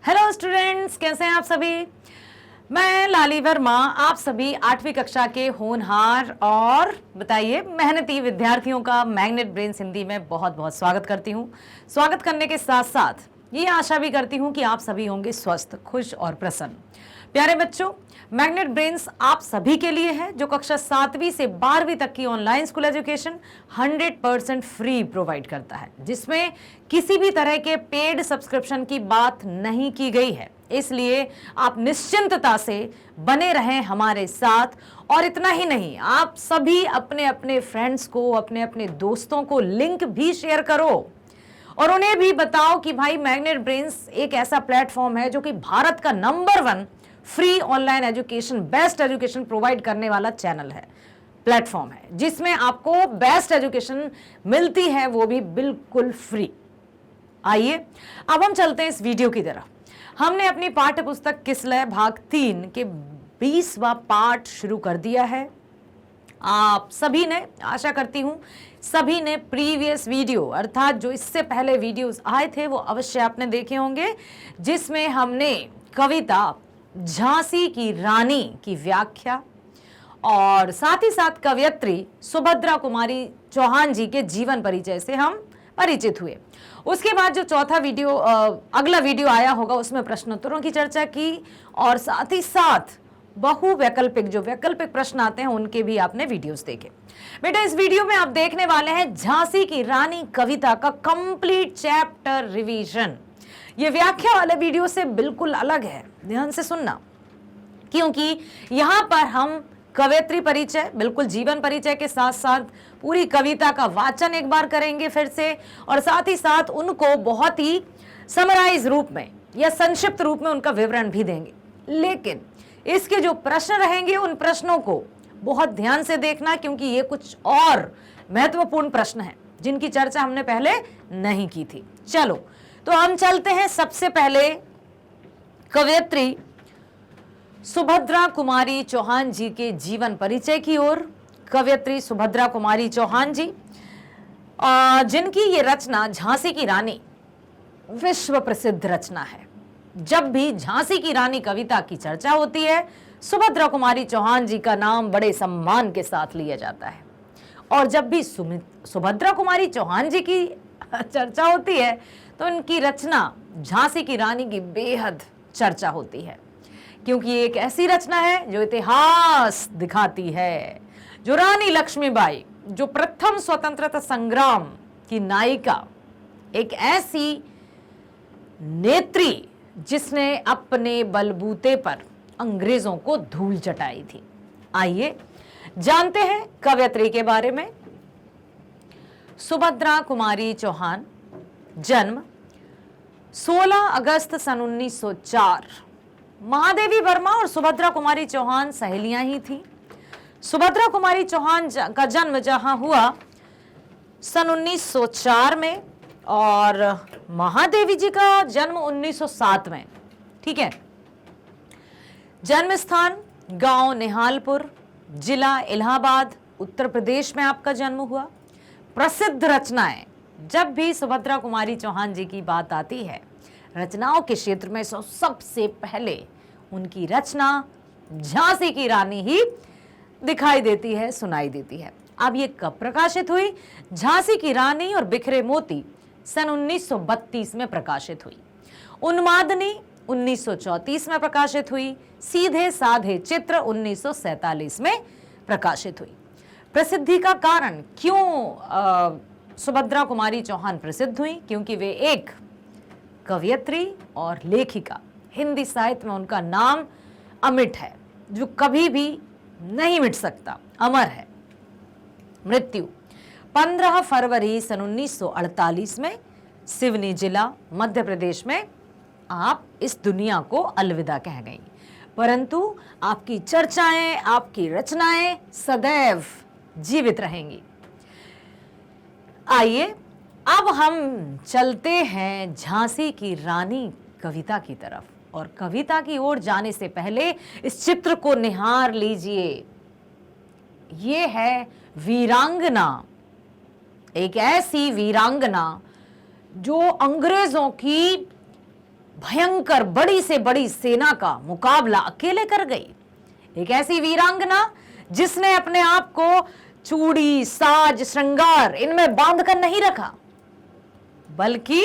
Hello students, कैसे हैं आप सभी। मैं लाली वर्मा आप सभी 8वीं कक्षा के होनहार और बताइए मेहनती विद्यार्थियों का मैग्नेट ब्रेन्स हिंदी में बहुत बहुत स्वागत करती हूं। स्वागत करने के साथ साथ ये आशा भी करती हूं कि आप सभी होंगे स्वस्थ, खुश और प्रसन्न। प्यारे बच्चों, मैग्नेट ब्रेन्स आप सभी के लिए है जो कक्षा 7वीं से 12वीं तक की online school education 100% free provide करता है, जिसमें किसी भी तरह के पेड सब्सक्रिप्शन की बात नहीं की गई है। इसलिए आप निश्चिंतता से बने रहें हमारे साथ। और इतना ही नहीं, आप सभी अपने अपने फ्रेंड्स को, अपने अपने दोस्तों को लिंक भी शेयर करो और उन्हें भी बताओ कि भाई मैग्नेट ब्रेन्स एक ऐसा प्लेटफॉर्म है जो कि भारत का number 1 free online education, best education provide करने वाला चैनल है, प्लेटफॉर्म है, जिसमें आपको बेस्ट एजुकेशन मिलती है, वो भी बिल्कुल फ्री। आइए अब हम चलते हैं इस वीडियो की तरफ। हमने अपनी पाठ्य पुस्तक किसलय भाग 3 के 20वां पाठ शुरू कर दिया है। आप सभी ने, आशा करती हूं सभी ने प्रीवियस वीडियो अर्थात जो इससे पहले वीडियोस आए थे वो अवश्य आपने देखे होंगे, जिसमें हमने कविता झांसी की रानी की व्याख्या और साथ ही साथ कवयित्री सुभद्रा कुमारी चौहान जी के जीवन परिचय से हम परिचित हुए। उसके बाद जो चौथा वीडियो, अगला वीडियो आया होगा, उसमें प्रश्नोत्तरों की चर्चा की और साथ ही साथ बहुवैकल्पिक, जो वैकल्पिक प्रश्न आते हैं उनके भी आपने वीडियोस देखे। बेटा इस वीडियो में आप देखने वाले हैं झांसी की रानी कविता का कंप्लीट चैप्टर रिवीजन। ये व्याख्या वाले वीडियो से बिल्कुल अलग है, ध्यान से सुनना, क्योंकि यहां पर हम कवयित्री परिचय, बिल्कुल जीवन परिचय के साथ साथ पूरी कविता का वाचन एक बार करेंगे फिर से, और साथ ही साथ उनको बहुत ही समराइज रूप में या संक्षिप्त रूप में उनका विवरण भी देंगे। लेकिन इसके जो प्रश्न रहेंगे उन प्रश्नों को बहुत ध्यान से देखना, क्योंकि ये कुछ और महत्वपूर्ण प्रश्न हैं जिनकी चर्चा हमने पहले नहीं की थी। चलो तो हम चलते हैं सबसे पहले कवयित्री सुभद्रा कुमारी चौहान जी के जीवन परिचय की ओर। कवयित्री सुभद्रा कुमारी चौहान जी, जिनकी ये रचना झांसी की रानी विश्व प्रसिद्ध रचना है। जब भी झांसी की रानी कविता की चर्चा होती है, सुभद्रा कुमारी चौहान जी का नाम बड़े सम्मान के साथ लिया जाता है। और जब भी सुभद्रा कुमारी चौहान जी की चर्चा होती है तो इनकी रचना झांसी की रानी की बेहद चर्चा होती है, क्योंकि ये एक ऐसी रचना है जो इतिहास दिखाती है, जो रानी लक्ष्मीबाई, जो प्रथम स्वतंत्रता संग्राम की नायिका, एक ऐसी नेत्री जिसने अपने बलबूते पर अंग्रेजों को धूल चटाई थी। आइए जानते हैं कवयित्री के बारे में। सुभद्रा कुमारी चौहान, जन्म 16 अगस्त सन 1904। महादेवी वर्मा और सुभद्रा कुमारी चौहान सहेलियां ही थी। सुभद्रा कुमारी चौहान का जन्म जहां हुआ सन 1904 में और महादेवी जी का जन्म 1907 में। ठीक है। जन्म स्थान गांव निहालपुर, जिला इलाहाबाद, उत्तर प्रदेश में आपका जन्म हुआ। प्रसिद्ध रचनाएं, जब भी सुभद्रा कुमारी चौहान जी की बात आती है रचनाओं के क्षेत्र में, सबसे पहले उनकी रचना झांसी की रानी ही दिखाई देती है, सुनाई देती है। अब ये कब प्रकाशित हुई? झांसी की रानी और बिखरे मोती सन 1932 में प्रकाशित हुई। उन्मादनी 1934 में प्रकाशित हुई। सीधे साधे चित्र 1947 में प्रकाशित हुई। प्रसिद्धि का कारण, क्यों सुभद्रा कुमारी चौहान प्रसिद्ध हुई? क्योंकि वे एक कवयित्री और लेखिका, हिंदी साहित्य में उनका नाम अमिट है, जो कभी भी नहीं मिट सकता, अमर है। मृत्यु 15 फरवरी सन 1948 में सिवनी जिला, मध्य प्रदेश में आप इस दुनिया को अलविदा कह गई। परंतु आपकी चर्चाएं, आपकी रचनाएं सदैव जीवित रहेंगी। आइए अब हम चलते हैं झांसी की रानी कविता की तरफ, और कविता की ओर जाने से पहले इस चित्र को निहार लीजिए। ये है वीरांगना, एक ऐसी वीरांगना जो अंग्रेजों की भयंकर बड़ी से बड़ी सेना का मुकाबला अकेले कर गई। एक ऐसी वीरांगना जिसने अपने आप को चूड़ी, साज, श्रृंगार इनमें बांध कर नहीं रखा, बल्कि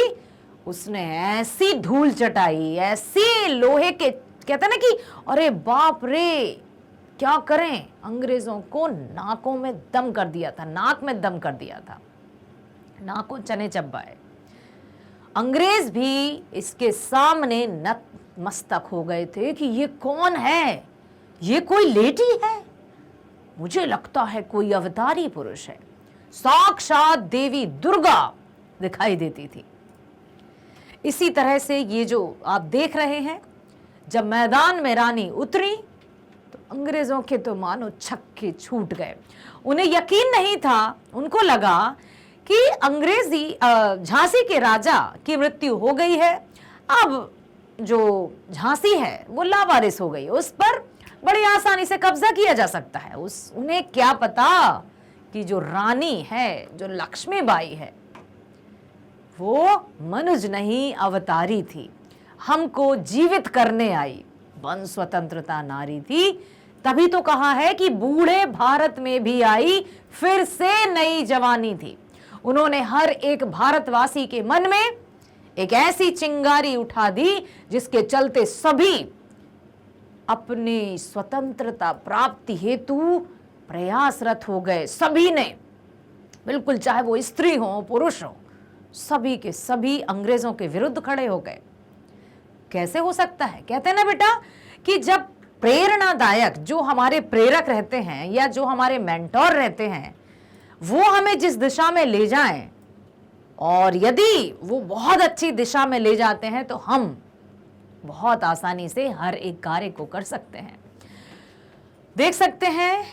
उसने ऐसी धूल चटाई, ऐसी लोहे के, कहते ना कि अरे बाप रे क्या करें, अंग्रेजों को नाकों में दम कर दिया था, नाक में दम कर दिया था, नाकों चने चब्बाए। अंग्रेज भी इसके सामने नतमस्तक हो गए थे कि ये कौन है, ये कोई लेडी है, मुझे लगता है कोई अवतारी पुरुष है। साक्षात देवी दुर्गा दिखाई देती थी। इसी तरह से ये जो आप देख रहे हैं, जब मैदान में रानी उतरी तो अंग्रेजों के तो मानो छक्के छूट गए। उन्हें यकीन नहीं था, उनको लगा कि अंग्रेजी झांसी के राजा की मृत्यु हो गई है, अब जो झांसी है वो लावारिस हो गई, उस पर बड़ी आसानी से कब्जा किया जा सकता है। उन्हें क्या पता कि जो रानी है, जो लक्ष्मीबाई है, वो मनुज नहीं अवतारी थी, हमको जीवित करने आई, वन स्वतंत्रता नारी थी। तभी तो कहा है कि बूढ़े भारत में भी आई फिर से नई जवानी थी। उन्होंने हर एक भारतवासी के मन में एक ऐसी चिंगारी उठा दी जिसके चलते सभी अपनी स्वतंत्रता प्राप्ति हेतु प्रयासरत हो गए। सभी ने, बिल्कुल चाहे वो स्त्री हो पुरुष हो, सभी के सभी अंग्रेजों के विरुद्ध खड़े हो गए। कैसे हो सकता है? कहते हैं ना बेटा कि जब प्रेरणादायक जो हमारे प्रेरक रहते हैं या जो हमारे मेंटोर रहते हैं, वो हमें जिस दिशा में ले जाएं, और यदि वो बहुत अच्छी दिशा में ले जाते हैं तो हम बहुत आसानी से हर एक कार्य को कर सकते हैं। देख सकते हैं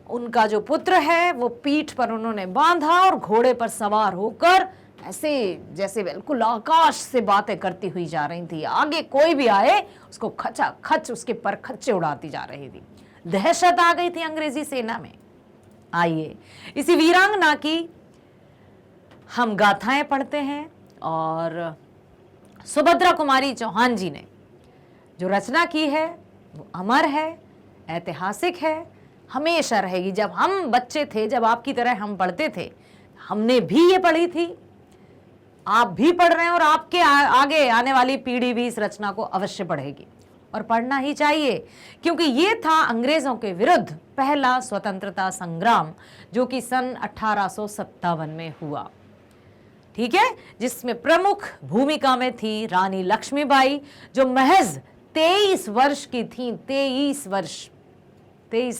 उनका जो पुत्र है वो पीठ पर उन्होंने बांधा और घोड़े पर सवार होकर ऐसे जैसे बिल्कुल आकाश से बातें करती हुई जा रही थी। आगे कोई भी आए उसको खचा खच उसके पर खच्चे उड़ाती जा रही थी। दहशत आ गई थी अंग्रेजी सेना में। आइए इसी वीरांगना की हम गाथाएं पढ़ते हैं, और सुभद्रा कुमारी चौहान जी ने जो रचना की है वो अमर है, ऐतिहासिक है, हमेशा रहेगी। जब हम बच्चे थे, जब आपकी तरह हम पढ़ते थे, हमने भी ये पढ़ी थी, आप भी पढ़ रहे हैं, और आपके आगे आने वाली पीढ़ी भी इस रचना को अवश्य पढ़ेगी, और पढ़ना ही चाहिए, क्योंकि ये था अंग्रेजों के विरुद्ध पहला स्वतंत्रता संग्राम जो कि सन 1857 में हुआ। ठीक है, जिसमें प्रमुख भूमिका में थी रानी लक्ष्मीबाई, जो महज 23 वर्ष की थी। 23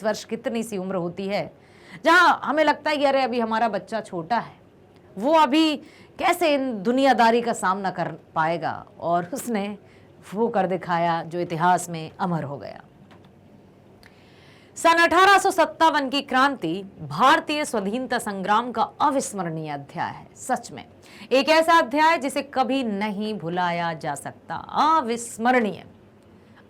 वर्ष कितनी सी उम्र होती है, जहां हमें लगता है कि अरे अभी हमारा बच्चा छोटा है, वो अभी कैसे इन दुनियादारी का सामना कर पाएगा, और उसने वो कर दिखाया जो इतिहास में अमर हो गया। सन 1857 की क्रांति भारतीय स्वाधीनता संग्राम का अविस्मरणीय अध्याय है। सच में एक ऐसा अध्याय जिसे कभी नहीं भुलाया जा सकता। अविस्मरणीय,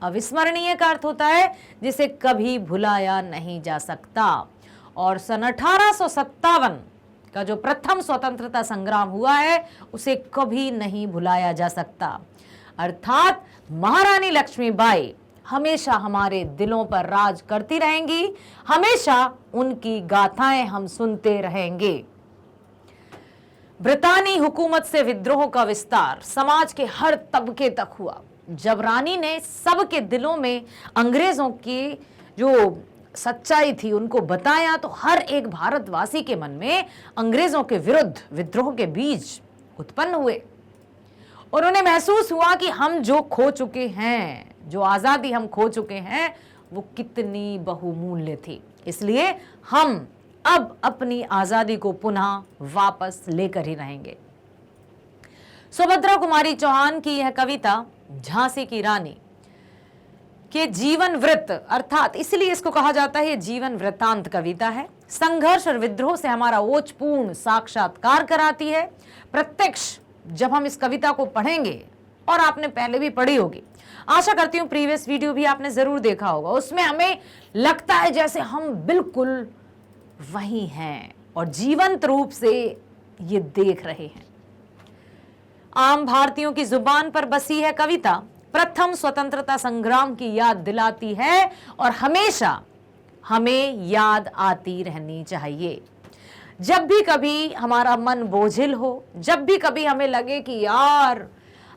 अविस्मरणीय का अर्थ होता है जिसे कभी भुलाया नहीं जा सकता। और सन 1857 का जो प्रथम स्वतंत्रता संग्राम हुआ है उसे कभी नहीं भुलाया जा सकता। अर्थात महारानी लक्ष्मीबाई हमेशा हमारे दिलों पर राज करती रहेंगी, हमेशा उनकी गाथाएं हम सुनते रहेंगे। ब्रितानी हुकूमत से विद्रोह का विस्तार समाज के हर तबके तक हुआ। जब रानी ने सबके दिलों में अंग्रेजों की जो सच्चाई थी उनको बताया, तो हर एक भारतवासी के मन में अंग्रेजों के विरुद्ध विद्रोह के बीज उत्पन्न हुए, और उन्हें महसूस हुआ कि हम जो खो चुके हैं, जो आज़ादी हम खो चुके हैं, वो कितनी बहुमूल्य थी। इसलिए हम अब अपनी आज़ादी को पुनः वापस लेकर ही रहेंगे। सुभद्रा कुमारी चौहान की यह कविता झांसी की रानी के जीवन वृत्त, अर्थात इसलिए इसको कहा जाता है ये जीवन वृत्तांत कविता है, संघर्ष और विद्रोह से हमारा ओजपूर्ण साक्षात्कार कराती है। प्रत्यक्ष जब हम इस कविता को पढ़ेंगे, और आपने पहले भी पढ़ी होगी, आशा करती हूँ प्रीवियस वीडियो भी आपने जरूर देखा होगा, उसमें हमें लगता है जैसे हम बिल्कुल वही हैं और जीवंत रूप से ये देख रहे हैं। आम भारतीयों की जुबान पर बसी है कविता, प्रथम स्वतंत्रता संग्राम की याद दिलाती है और हमेशा हमें याद आती रहनी चाहिए। जब भी कभी हमारा मन बोझिल हो, जब भी कभी हमें लगे कि यार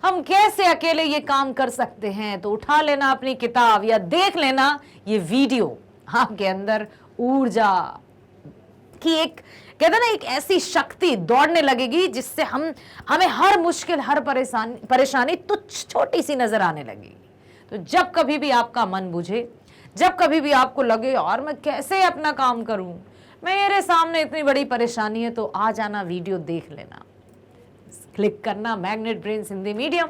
हम कैसे अकेले ये काम कर सकते हैं, तो उठा लेना अपनी किताब या देख लेना ये वीडियो। आपके अंदर ऊर्जा की एक, कहते ना, एक ऐसी शक्ति दौड़ने लगेगी जिससे हमें हर मुश्किल, हर परेशानी तुच्छ छोटी सी नजर आने लगेगी। तो जब कभी भी आपका मन बुझे, जब कभी भी आपको लगे यार मैं कैसे अपना काम करूं, मेरे सामने इतनी बड़ी परेशानी है, तो आ जाना, वीडियो देख लेना, क्लिक करना मैग्नेट ब्रेन्स हिंदी मीडियम,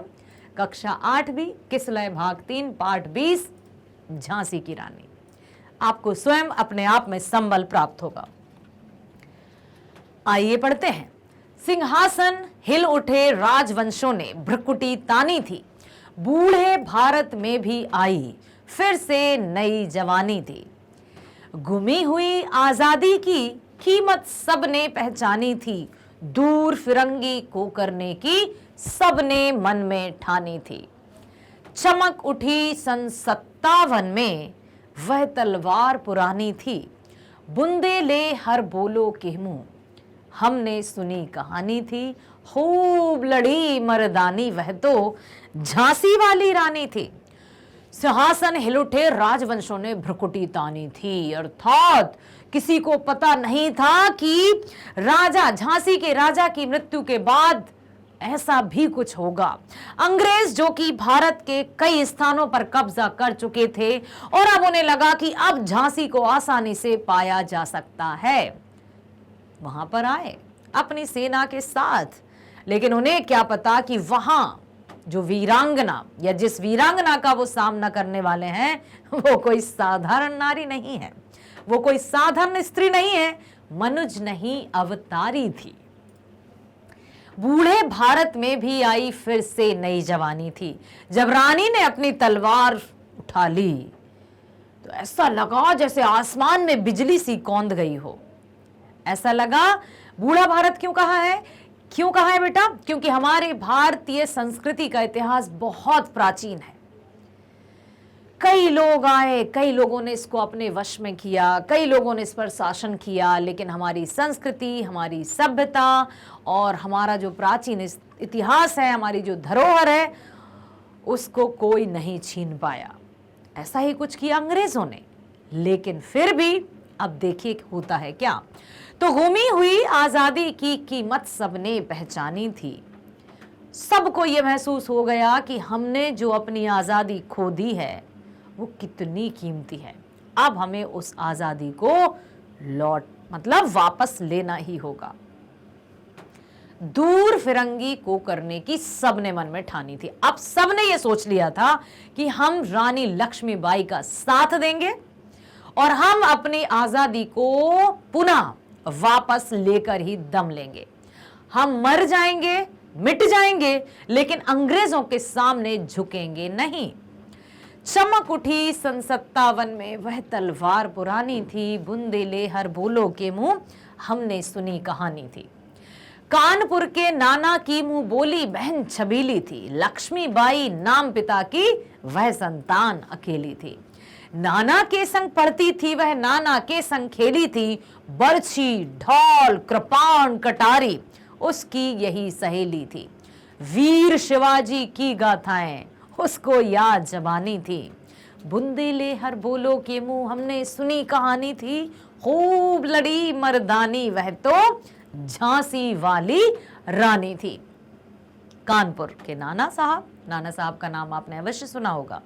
कक्षा 8वीं किसलय भाग 3 पार्ट 20 झांसी की रानी। आपको स्वयं अपने आप में संबल प्राप्त होगा। आइए पढ़ते हैं। सिंहासन हिल उठे राजवंशों ने भ्रकुटी तानी थी, बूढ़े भारत में भी आई फिर से नई जवानी थी। गुमी हुई आजादी की कीमत सबने पहचानी थी, दूर फिरंगी को करने की सबने मन में ठानी थी। चमक उठी सन 57 में वह तलवार पुरानी थी, बुंदे ले हर बोलो के मुंह हमने सुनी कहानी थी। खूब लड़ी मर्दानी वह तो झांसी वाली रानी थी। सिंहासन हिल उठे राजवंशों ने भ्रकुटी तानी थी, अर्थात किसी को पता नहीं था कि राजा, झांसी के राजा की मृत्यु के बाद ऐसा भी कुछ होगा। अंग्रेज जो कि भारत के कई स्थानों पर कब्जा कर चुके थे और अब उन्हें लगा कि अब झांसी को आसानी से पाया जा सकता है, वहां पर आए अपनी सेना के साथ। लेकिन उन्हें क्या पता कि वहां जो वीरांगना या जिस वीरांगना का वो सामना करने वाले हैं वो कोई साधारण नारी नहीं है, वो कोई साधारण स्त्री नहीं है, मनुज नहीं अवतारी थी। बूढ़े भारत में भी आई फिर से नई जवानी थी। जब रानी ने अपनी तलवार उठा ली तो ऐसा लगा जैसे आसमान में बिजली सी कौंध गई हो। ऐसा लगा। बूढ़ा भारत क्यों कहा है? क्यों कहा है बेटा? क्योंकि हमारे भारतीय संस्कृति का इतिहास बहुत प्राचीन है। कई लोग आए, कई लोगों ने इसको अपने वश में किया, कई लोगों ने इस पर शासन किया, लेकिन हमारी संस्कृति, हमारी सभ्यता और हमारा जो प्राचीन इतिहास है, हमारी जो धरोहर है, उसको कोई नहीं छीन पाया। ऐसा ही कुछ किया अंग्रेजों ने। लेकिन फिर भी अब देखिए होता है क्या। तो गुमी हुई आजादी की कीमत सबने पहचानी थी। सबको यह महसूस हो गया कि हमने जो अपनी आजादी खो दी है वो कितनी कीमती है। अब हमें उस आजादी को वापस लेना ही होगा। दूर फिरंगी को करने की सबने मन में ठानी थी। अब सबने ये सोच लिया था कि हम रानी लक्ष्मीबाई का साथ देंगे और हम अपनी आजादी को पुनः वापस लेकर ही दम लेंगे। हम मर जाएंगे, मिट जाएंगे, लेकिन अंग्रेजों के सामने झुकेंगे नहीं। चमक उठी सन 57 में वह तलवार पुरानी थी, बुंदेले हर बोलो के मुंह हमने सुनी कहानी थी। कानपुर के नाना की मुंह बोली बहन छबीली थी, लक्ष्मीबाई नाम पिता की वह संतान अकेली थी। नाना के संग पढ़ती थी वह, नाना के संग खेली थी, बरछी ढोल कृपाण कटारी उसकी यही सहेली थी। वीर शिवाजी की गाथाएं उसको याद जबानी थी, बुंदेले हर बोलो के मुंह हमने सुनी कहानी थी। खूब लड़ी मर्दानी वह तो झांसी वाली रानी थी। कानपुर के नाना साहब का नाम आपने अवश्य सुना होगा।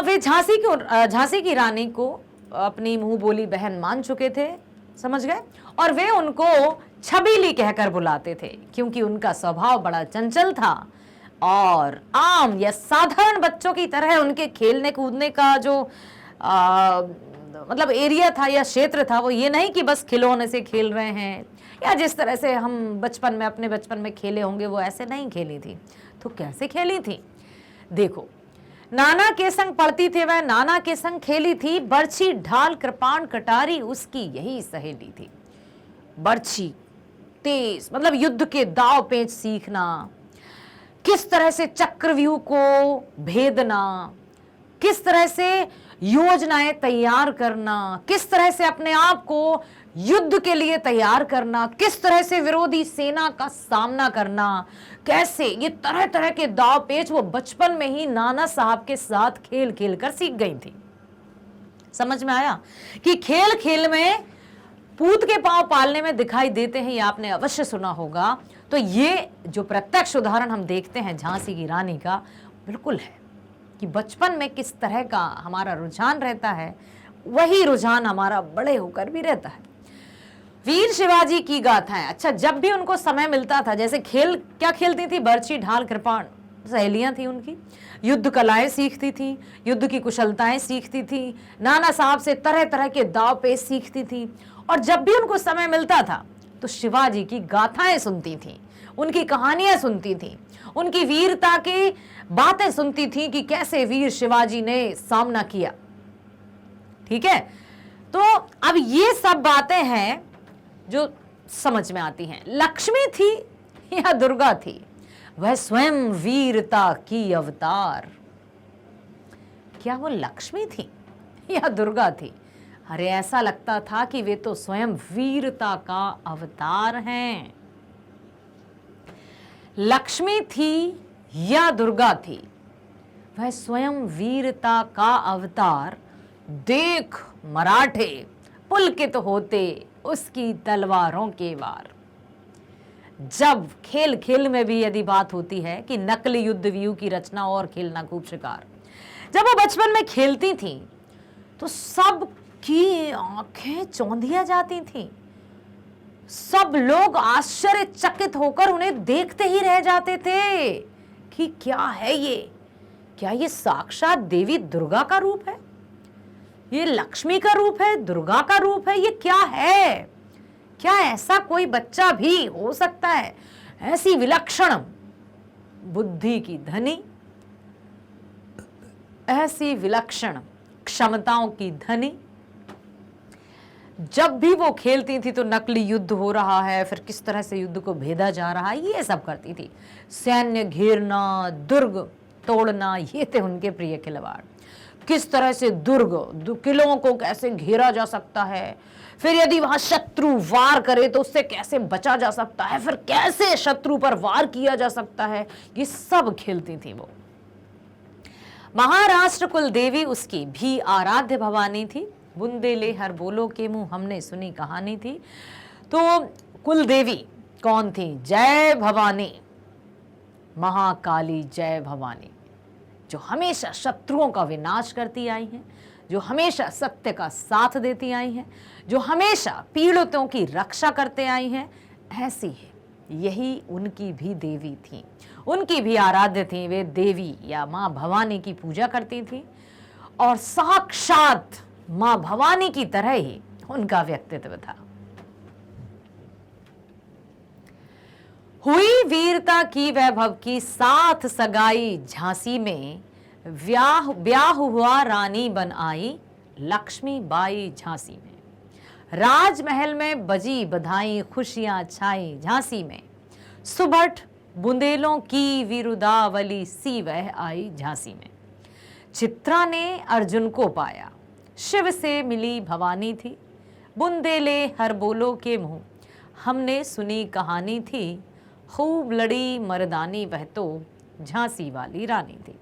वे झांसी की रानी को अपनी मुंह बोली बहन मान चुके थे, समझ गए, और वे उनको छबीली कहकर बुलाते थे क्योंकि उनका स्वभाव बड़ा चंचल था और आम साधारण बच्चों की तरह उनके खेलने कूदने का जो एरिया था या क्षेत्र था, वो ये नहीं कि बस खिलौने से खेल रहे हैं या जिस तरह से हम अपने बचपन में खेले होंगे वो ऐसे नहीं खेली थी। तो कैसे खेली थी? देखो, नाना के संग पढ़ती थी वह, नाना के संग खेली थी, बरछी ढाल कृपाण कटारी उसकी यही सहेली थी। बरछी तेज, मतलब युद्ध के दांव पेच सीखना, किस तरह से चक्रव्यूह को भेदना, किस तरह से योजनाएं तैयार करना, किस तरह से अपने आप को युद्ध के लिए तैयार करना, किस तरह से विरोधी सेना का सामना करना, कैसे ये तरह तरह के दांव पेच वो बचपन में ही नाना साहब के साथ खेल खेल कर सीख गई थी। समझ में आया कि खेल खेल में पूत के पांव पालने में दिखाई देते हैं, ये आपने अवश्य सुना होगा। तो ये जो प्रत्यक्ष उदाहरण हम देखते हैं झांसी की रानी का, बिल्कुल है कि बचपन में किस तरह का हमारा रुझान रहता है, वही रुझान हमारा बड़े होकर भी रहता है। वीर शिवाजी की गाथाएं, अच्छा जब भी उनको समय मिलता था, जैसे खेल क्या खेलती थी, बर्छी ढाल कृपाण सहेलियां थी उनकी, युद्ध कलाएं सीखती थी, युद्ध की कुशलताएं सीखती थी, नाना साहब से तरह तरह के दाव पेच सीखती थी। और जब भी उनको समय मिलता था तो शिवाजी की गाथाएं सुनती थी, उनकी कहानियां सुनती थी, उनकी वीरता की बातें सुनती थी कि कैसे वीर शिवाजी ने सामना किया। ठीक है, तो अब ये सब बातें हैं जो समझ में आती हैं। लक्ष्मी थी या दुर्गा थी, वह स्वयं वीरता की अवतार। क्या वो लक्ष्मी थी या दुर्गा थी? अरे ऐसा लगता था कि वे तो स्वयं वीरता का अवतार हैं। लक्ष्मी थी या दुर्गा थी, वह स्वयं वीरता का अवतार। देख मराठे पुलकित होते उसकी तलवारों के वार। जब खेल खेल में भी यदि बात होती है कि नकली युद्ध व्यूह की रचना और खेलना खूब शिकार, जब वो बचपन में खेलती थी तो सब की आंखें चौंधिया जाती थीं। सब लोग आश्चर्यचकित होकर उन्हें देखते ही रह जाते थे कि क्या है ये, क्या ये साक्षात देवी दुर्गा का रूप है, ये लक्ष्मी का रूप है, दुर्गा का रूप है, ये क्या है? क्या ऐसा कोई बच्चा भी हो सकता है? ऐसी विलक्षण बुद्धि की धनी, ऐसी विलक्षण क्षमताओं की धनी। जब भी वो खेलती थी तो नकली युद्ध हो रहा है, फिर किस तरह से युद्ध को भेदा जा रहा है, ये सब करती थी। सैन्य घेरना, दुर्ग तोड़ना, ये थे उनके प्रिय खिलवाड़। किस तरह से दुर्ग किलों को कैसे घेरा जा सकता है, फिर यदि वहां शत्रु वार करे तो उससे कैसे बचा जा सकता है, फिर कैसे शत्रु पर वार किया जा सकता है, ये सब खेलती थी वो। महाराष्ट्र कुल देवी उसकी भी आराध्य भवानी थी। बुंदेले हर बोलो के मुंह हमने सुनी कहानी थी। तो कुल देवी कौन थी? जय भवानी, महाकाली जय भवानी, जो हमेशा शत्रुओं का विनाश करती आई हैं, जो हमेशा सत्य का साथ देती आई हैं, जो हमेशा पीड़ितों की रक्षा करते आई हैं, ऐसी है। यही उनकी भी देवी थी, उनकी भी आराध्य थी। वे देवी या माँ भवानी की पूजा करती थी और साक्षात माँ भवानी की तरह ही उनका व्यक्तित्व था। हुई वीरता की वैभव की साथ सगाई झांसी में, ब्याह हुआ रानी बन आई लक्ष्मी बाई झांसी में। राजमहल में बजी बधाई खुशियां छाई झांसी में, सुबह बुंदेलों की विरुदावली सी वह आई झांसी में। चित्रा ने अर्जुन को पाया, शिव से मिली भवानी थी, बुंदेले हर बोलो के मुंह हमने सुनी कहानी थी, खूब लड़ी मर्दानी वह तो झांसी वाली रानी थी।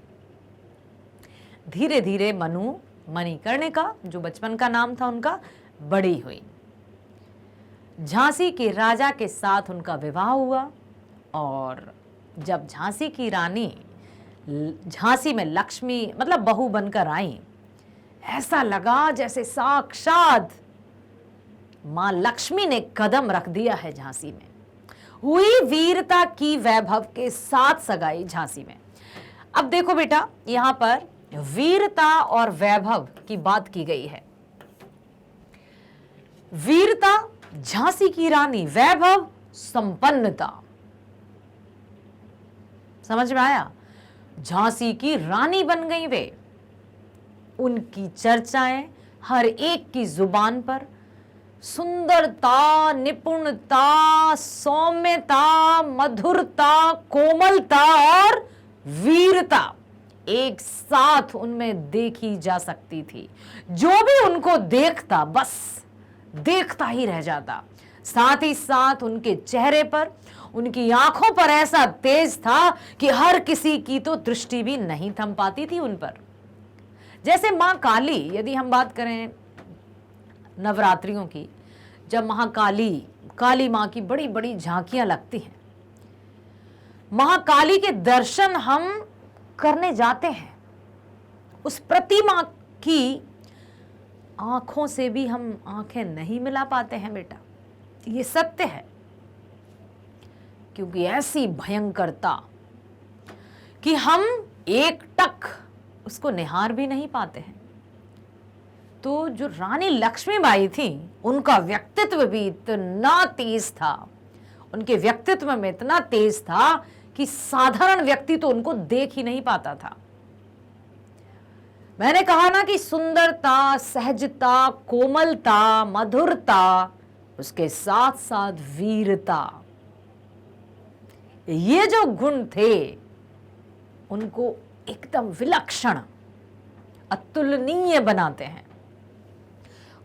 धीरे धीरे मनु, मणिकर्णिका जो बचपन का नाम था उनका, बड़ी हुई। झांसी के राजा के साथ उनका विवाह हुआ और जब झांसी की रानी झांसी में लक्ष्मी मतलब बहू बनकर आई, ऐसा लगा जैसे साक्षात मां लक्ष्मी ने कदम रख दिया है झांसी में। हुई वीरता की वैभव के साथ सगाई झांसी में। अब देखो बेटा, यहां पर वीरता और वैभव की बात की गई है। वीरता झांसी की रानी, वैभव संपन्नता। समझ में आया? झांसी की रानी बन गई वे। उनकी चर्चाएं हर एक की जुबान पर, सुंदरता, निपुणता, सौम्यता, मधुरता, कोमलता और वीरता एक साथ उनमें देखी जा सकती थी। जो भी उनको देखता बस देखता ही रह जाता। साथ ही साथ उनके चेहरे पर, उनकी आंखों पर ऐसा तेज था कि हर किसी की तो दृष्टि भी नहीं थम पाती थी उन पर। जैसे मां काली, यदि हम बात करें नवरात्रियों की, जब महाकाली, काली मां की बड़ी बड़ी झांकियां लगती हैं, महाकाली के दर्शन हम करने जाते हैं, उस प्रतिमा की आंखों से भी हम आंखें नहीं मिला पाते हैं बेटा, ये सत्य है। क्योंकि ऐसी भयंकरता कि हम एक टक उसको निहार भी नहीं पाते हैं। तो जो रानी लक्ष्मीबाई थी, उनका व्यक्तित्व भी इतना तेज था, उनके व्यक्तित्व में इतना तेज था कि साधारण व्यक्ति तो उनको देख ही नहीं पाता था। मैंने कहा ना कि सुंदरता, सहजता, कोमलता, मधुरता, उसके साथ साथ वीरता, ये जो गुण थे उनको एकदम विलक्षण, अतुलनीय बनाते हैं।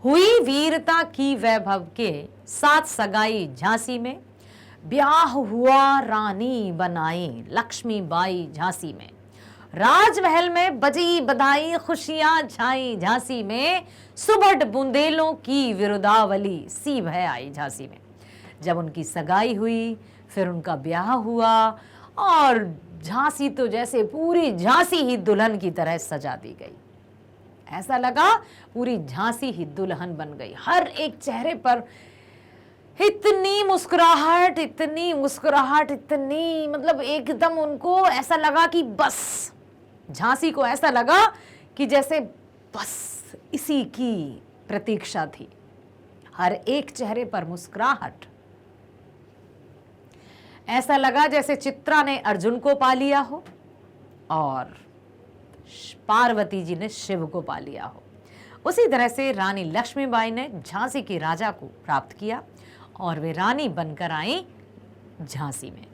हुई वीरता की वैभव के साथ सगाई झांसी में, ब्याह हुआ रानी बनाई लक्ष्मीबाई झांसी में। राजमहल में बजी बधाई, खुशियां छाई झांसी में, सुबह बुंदेलों की विरुदावली सी भय आई झांसी में। जब उनकी सगाई हुई, फिर उनका ब्याह हुआ और झांसी तो जैसे पूरी झांसी ही दुल्हन की तरह सजा दी गई। ऐसा लगा पूरी झांसी ही दुल्हन बन गई। हर एक चेहरे पर इतनी मुस्कुराहट, इतनी मुस्कुराहट, इतनी, मतलब एकदम उनको ऐसा लगा कि बस, झांसी को ऐसा लगा कि जैसे बस इसी की प्रतीक्षा थी। हर एक चेहरे पर मुस्कुराहट, ऐसा लगा जैसे चित्रा ने अर्जुन को पा लिया हो और पार्वती जी ने शिव को पा लिया हो। उसी तरह से रानी लक्ष्मीबाई ने झांसी के राजा को प्राप्त किया और वे रानी बनकर आई झांसी में।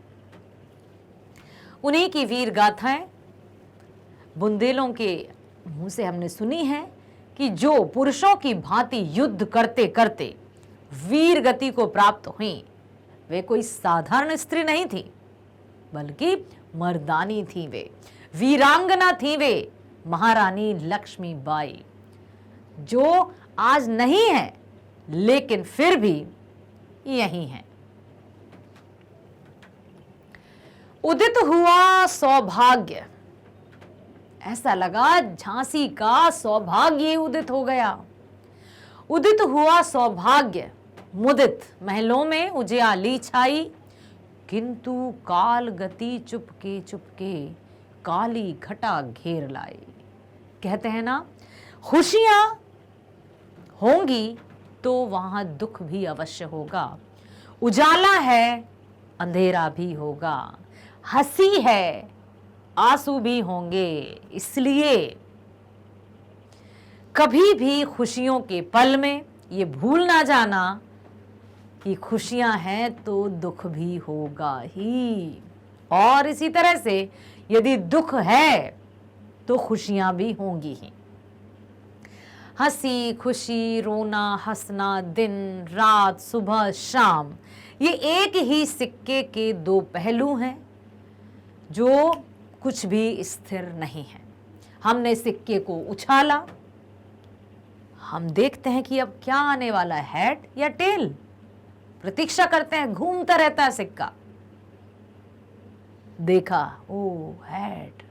उन्हीं की वीर गाथाएं बुंदेलों के मुंह से हमने सुनी है कि जो पुरुषों की भांति युद्ध करते करते वीर गति को प्राप्त हुई, वे कोई साधारण स्त्री नहीं थी, बल्कि मर्दानी थी, वे वीरांगना थी, वे महारानी लक्ष्मीबाई, जो आज नहीं है लेकिन फिर भी यही है। उदित हुआ सौभाग्य, ऐसा लगा झांसी का सौभाग्य उदित हो गया। उदित हुआ सौभाग्य, मुदित महलों में उजियाली छाई, किंतु काल गति चुपके चुपके काली घटा घेर लाई। कहते हैं ना, खुशियां होंगी तो वहां दुख भी अवश्य होगा। उजाला है, अंधेरा भी होगा, हंसी है, आंसू भी होंगे। इसलिए कभी भी खुशियों के पल में ये भूल ना जाना कि खुशियां हैं तो दुख भी होगा ही, और इसी तरह से यदि दुख है तो खुशियां भी होंगी ही। हंसी खुशी, रोना हंसना, दिन रात, सुबह शाम, ये एक ही सिक्के के दो पहलू हैं जो कुछ भी स्थिर नहीं है। हमने सिक्के को उछाला, हम देखते हैं कि अब क्या आने वाला है, हेड या टेल, प्रतीक्षा करते हैं, घूमता रहता है सिक्का। देखा, ओ हेड।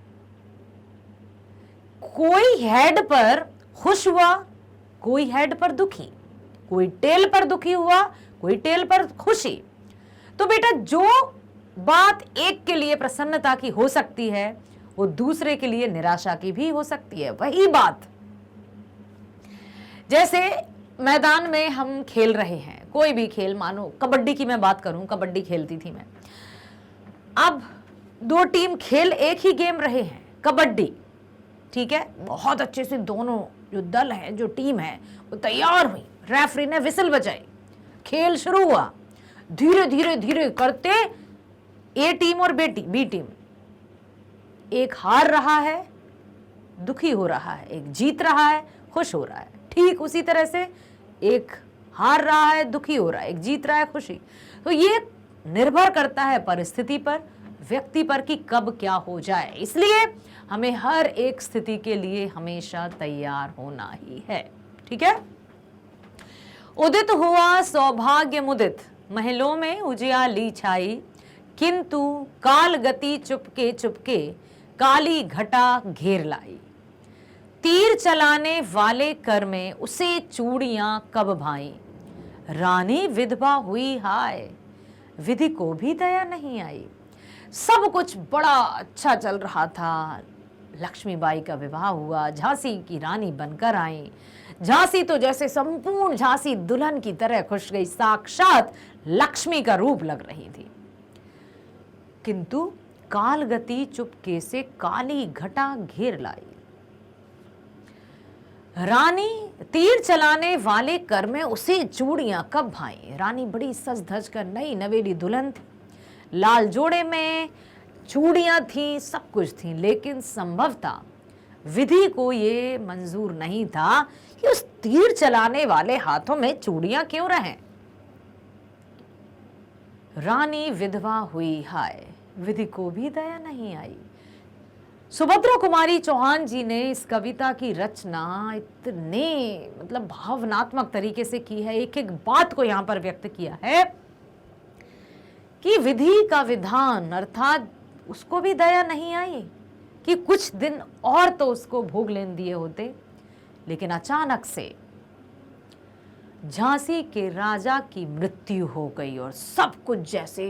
कोई हेड पर खुश हुआ, कोई हेड पर दुखी, कोई टेल पर दुखी हुआ, कोई टेल पर खुशी। तो बेटा, जो बात एक के लिए प्रसन्नता की हो सकती है, वो दूसरे के लिए निराशा की भी हो सकती है। वही बात जैसे मैदान में हम खेल रहे हैं, कोई भी खेल, मानो कबड्डी की मैं बात करूं, कबड्डी खेलती थी मैं। अब दो टीम खेल एक ही गेम रहे हैं, कबड्डी, ठीक है, बहुत अच्छे से दोनों जो दल है, जो टीम है, वो तैयार हुई, रेफरी ने विसल बजाई, खेल शुरू हुआ। धीरे धीरे धीरे करते ए टीम और बी टीम, एक हार रहा है दुखी हो रहा है, एक जीत रहा है खुश हो रहा है। ठीक उसी तरह से एक हार रहा है दुखी हो रहा है, एक जीत रहा है खुशी। तो ये निर्भर करता है परिस्थिति पर, व्यक्ति पर कि कब क्या हो जाए। इसलिए हमें हर एक स्थिति के लिए हमेशा तैयार होना ही है। ठीक है। उदित हुआ सौभाग्य मुदित, महलों में उजियाली छाई, किंतु काल गति चुपके चुपके काली घटा घेर लाई। तीर चलाने वाले कर में उसे चूड़ियां कब भाई, रानी विधवा हुई हाय, विधि को भी दया नहीं आई। सब कुछ बड़ा अच्छा चल रहा था। लक्ष्मीबाई का विवाह हुआ, झांसी की रानी बनकर आई। झांसी तो जैसे संपूर्ण झांसी दुल्हन की तरह खुश गई, साक्षात लक्ष्मी का रूप लग रही थी। किंतु काल गति चुपके से काली घटा घेर लाई। रानी तीर चलाने वाले कर में उसे चूड़ियां कब भाई। रानी बड़ी सज धज कर नई नवेली दुल्हन थी, लाल जोड़े में चूड़ियां थी, सब कुछ थी, लेकिन संभवतः विधि को ये मंजूर नहीं था कि उस तीर चलाने वाले हाथों में चूड़ियां क्यों रहें। रानी विधवा हुई हाय, विधि को भी दया नहीं आई। सुभद्रा कुमारी चौहान जी ने इस कविता की रचना इतने भावनात्मक तरीके से की है, एक एक बात को यहां पर व्यक्त किया है कि विधि का विधान अर्थात उसको भी दया नहीं आई कि कुछ दिन और तो उसको भोग लेने दिए होते, लेकिन अचानक से झांसी के राजा की मृत्यु हो गई और सब कुछ जैसे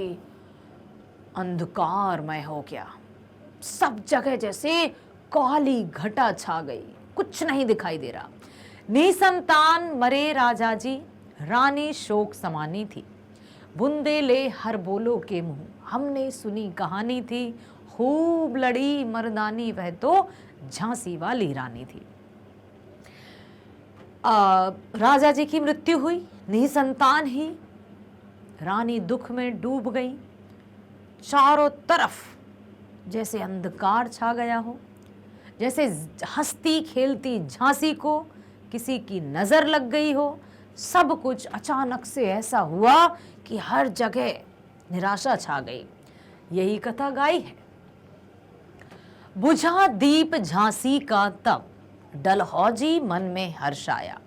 अंधकारमय हो गया। सब जगह जैसे काली घटा छा गई, कुछ नहीं दिखाई दे रहा। निसंतान मरे राजा जी, रानी शोक समानी थी। बुंदेले हर बोलो के मुंह, हमने सुनी कहानी थी। खूब लड़ी मर्दानी, वह तो झांसी वाली रानी थी। राजा जी की मृत्यु हुई, निसंतान ही। रानी दुख में डूब गई। चारों तरफ जैसे अंधकार छा गया हो, जैसे हंसती खेलती झांसी को किसी की नजर लग गई हो। सब कुछ अचानक से ऐसा हुआ कि हर जगह निराशा छा गई। यही कथा गाई है। बुझा दीप झांसी का तब, डलहौजी मन में हर्ष आया।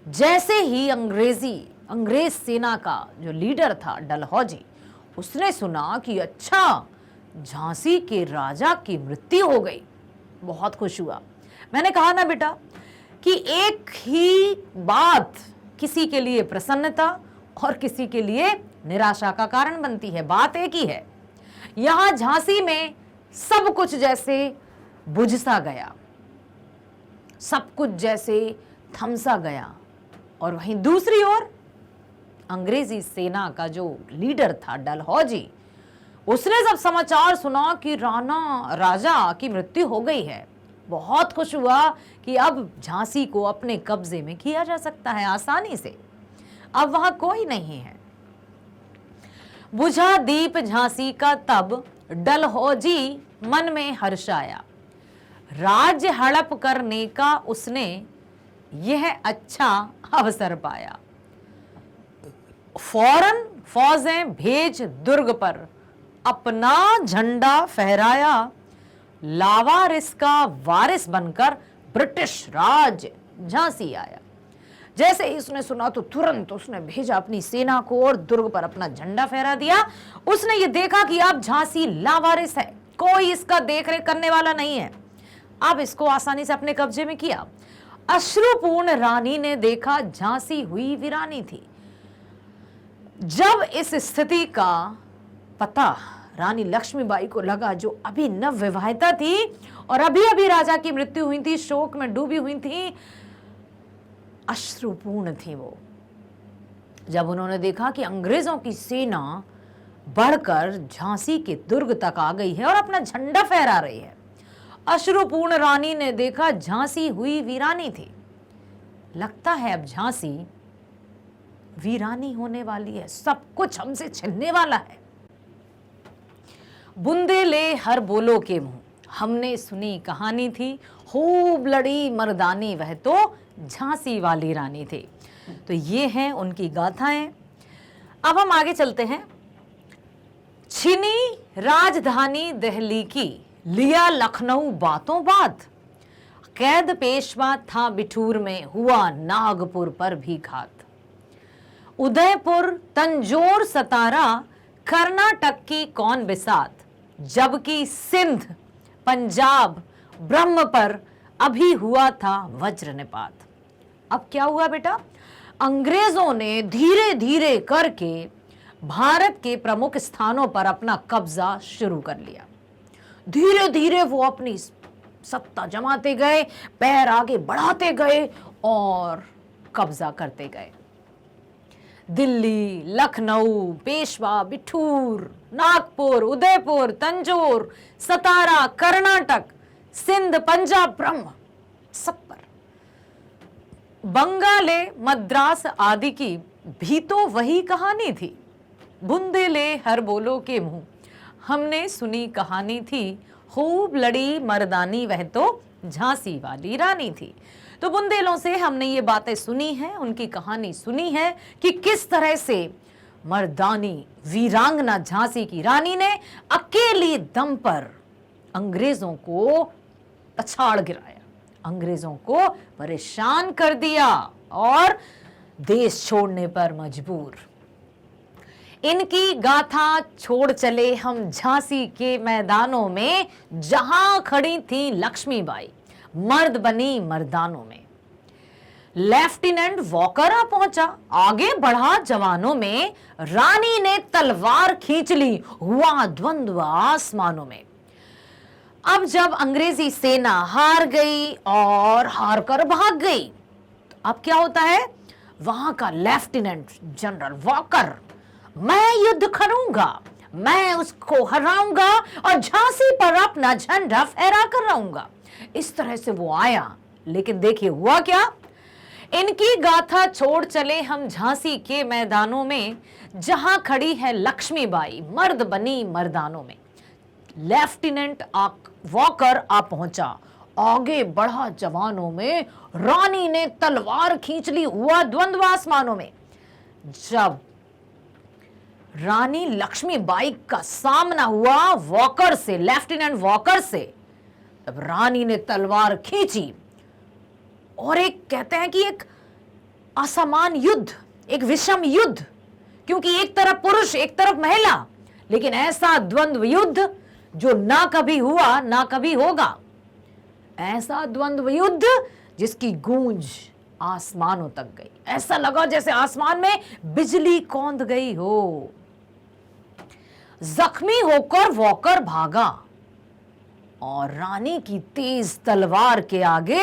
जैसे ही अंग्रेज सेना का जो लीडर था डलहौजी, उसने सुना कि अच्छा झांसी के राजा की मृत्यु हो गई, बहुत खुश हुआ। मैंने कहा ना बेटा कि एक ही बात किसी के लिए प्रसन्नता और किसी के लिए निराशा का कारण बनती है। बात एक ही है। यहां झांसी में सब कुछ जैसे बुझ सा गया, सब कुछ जैसे थम सा गया, और वहीं दूसरी ओर अंग्रेजी सेना का जो लीडर था डलहौजी, उसने जब समाचार सुना कि राजा की मृत्यु हो गई है, बहुत खुश हुआ कि अब झांसी को अपने कब्जे में किया जा सकता है आसानी से। अब वहां कोई नहीं है। बुझा दीप झांसी का तब, डलहौजी मन में हर्ष आया। राज्य हड़प करने का उसने यह अच्छा अवसर पाया। फौरन फौजें भेज दुर्ग पर, अपना झंडा फहराया। लावारिस का वारिस बनकर ब्रिटिश राज झांसी आया। जैसे ही उसने सुना तो तुरंत उसने भेजा अपनी सेना को और दुर्ग पर अपना झंडा फहरा दिया। उसने ये देखा कि अब झांसी लावारिस है, कोई इसका देखरेख करने वाला नहीं है। अब इसको आसानी से अपने कब्जे में किया। अश्रुपूर्ण रानी ने देखा झांसी हुई वीरानी थी। जब इस स्थिति का पता रानी लक्ष्मीबाई को लगा, जो अभी नव विवाहिता थी और अभी अभी राजा की मृत्यु हुई थी, शोक में डूबी हुई थी, अश्रुपूर्ण थी वो। जब उन्होंने देखा कि अंग्रेजों की सेना बढ़कर झांसी के दुर्ग तक आ गई है और अपना झंडा फहरा रही है, अश्रुपूर्ण रानी ने देखा झांसी हुई वीरानी थी। लगता है अब झांसी वीरानी होने वाली है, सब कुछ हमसे छिनने वाला है। बूंदे ले हर बोलो के मुंह, हमने सुनी कहानी थी, खूब लड़ी मर्दानी वह तो झांसी वाली रानी थी। तो ये हैं उनकी गाथाएं। अब हम आगे चलते हैं। छीनी राजधानी दिल्ली की, लिया लखनऊ बातों बात, कैद पेशवा था बिठूर में, हुआ नागपुर पर भी घात। उदयपुर तंजौर सतारा, कर्नाटक की कौन बिसात, जबकि सिंध पंजाब ब्रह्म पर अभी हुआ था वज्र निपात। अब क्या हुआ बेटा, अंग्रेजों ने धीरे धीरे करके भारत के प्रमुख स्थानों पर अपना कब्जा शुरू कर लिया। धीरे धीरे वो अपनी सत्ता जमाते गए, पैर आगे बढ़ाते गए और कब्जा करते गए। दिल्ली, लखनऊ, पेशवा, बिठूर, नागपुर, उदयपुर, तंजौर, सतारा, कर्नाटक, सिंध, पंजाब, ब्रह्म, सब पर। बंगाले, मद्रास आदि की भी तो वही कहानी थी। बुंदेले हर बोलो के मुंह, हमने सुनी कहानी थी, खूब लड़ी मर्दानी वह तो झांसी वाली रानी थी। तो बुंदेलों से हमने ये बातें सुनी हैं, उनकी कहानी सुनी है कि किस तरह से मर्दानी वीरांगना झांसी की रानी ने अकेले दम पर अंग्रेजों को पछाड़ गिराया, अंग्रेजों को परेशान कर दिया और देश छोड़ने पर मजबूर। इनकी गाथा छोड़ चले हम झांसी के मैदानों में, जहां खड़ी थी लक्ष्मीबाई, मर्द बनी मर्दानों में। लेफ्टिनेंट वॉकर आ पहुंचा, आगे बढ़ा जवानों में, रानी ने तलवार खींच ली, हुआ द्वंद्व आसमानों में। अब जब अंग्रेजी सेना हार गई और हार कर भाग गई, तो अब क्या होता है, वहां का लेफ्टिनेंट जनरल वॉकर, मैं युद्ध करूंगा, मैं उसको हराऊंगा और झांसी पर अपना झंडा फहरा कर रहूंगा। इस तरह से वो आया, लेकिन देखिए हुआ क्या। इनकी गाथा छोड़ चले हम झांसी के मैदानों में, जहां खड़ी है लक्ष्मीबाई, मर्द बनी मर्दानों में। लेफ्टिनेंट वॉकर आ पहुंचा, आगे बढ़ा जवानों में, रानी ने तलवार खींच ली, हुआ द्वंद्व आसमानों में। जब रानी लक्ष्मीबाई का सामना हुआ वॉकर से, लेफ्टिनेंट वॉकर से, तब रानी ने तलवार खींची और एक कहते हैं कि एक असमान युद्ध, एक विषम युद्ध, क्योंकि एक तरफ पुरुष एक तरफ महिला, लेकिन ऐसा द्वंद्व युद्ध जो ना कभी हुआ ना कभी होगा। ऐसा द्वंद्व युद्ध जिसकी गूंज आसमानों तक गई, ऐसा लगा जैसे आसमान में बिजली कौंध गई हो। जख्मी होकर वॉकर भागा और रानी की तेज तलवार के आगे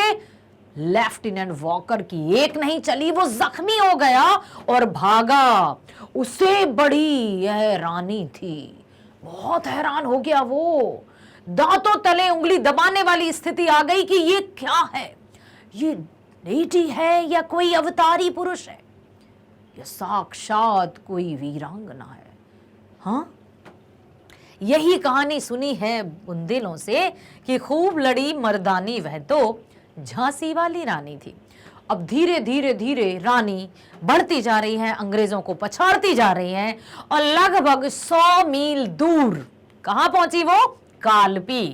लेफ्टिनेंट वॉकर की एक नहीं चली, वो जख्मी हो गया और भागा। उससे बड़ी यह रानी थी, बहुत हैरान हो गया वो, दांतों तले उंगली दबाने वाली स्थिति आ गई कि ये क्या है, ये डेटी है या कोई अवतारी पुरुष है, या साक्षात कोई वीरांगना है। हाँ, यही कहानी सुनी है बुंदेलों से कि खूब लड़ी मर्दानी वह तो झांसी वाली रानी थी। अब धीरे धीरे धीरे रानी बढ़ती जा रही है, अंग्रेजों को पछाड़ती जा रही है और लगभग 100 मील दूर कहां पहुंची वो, कालपी।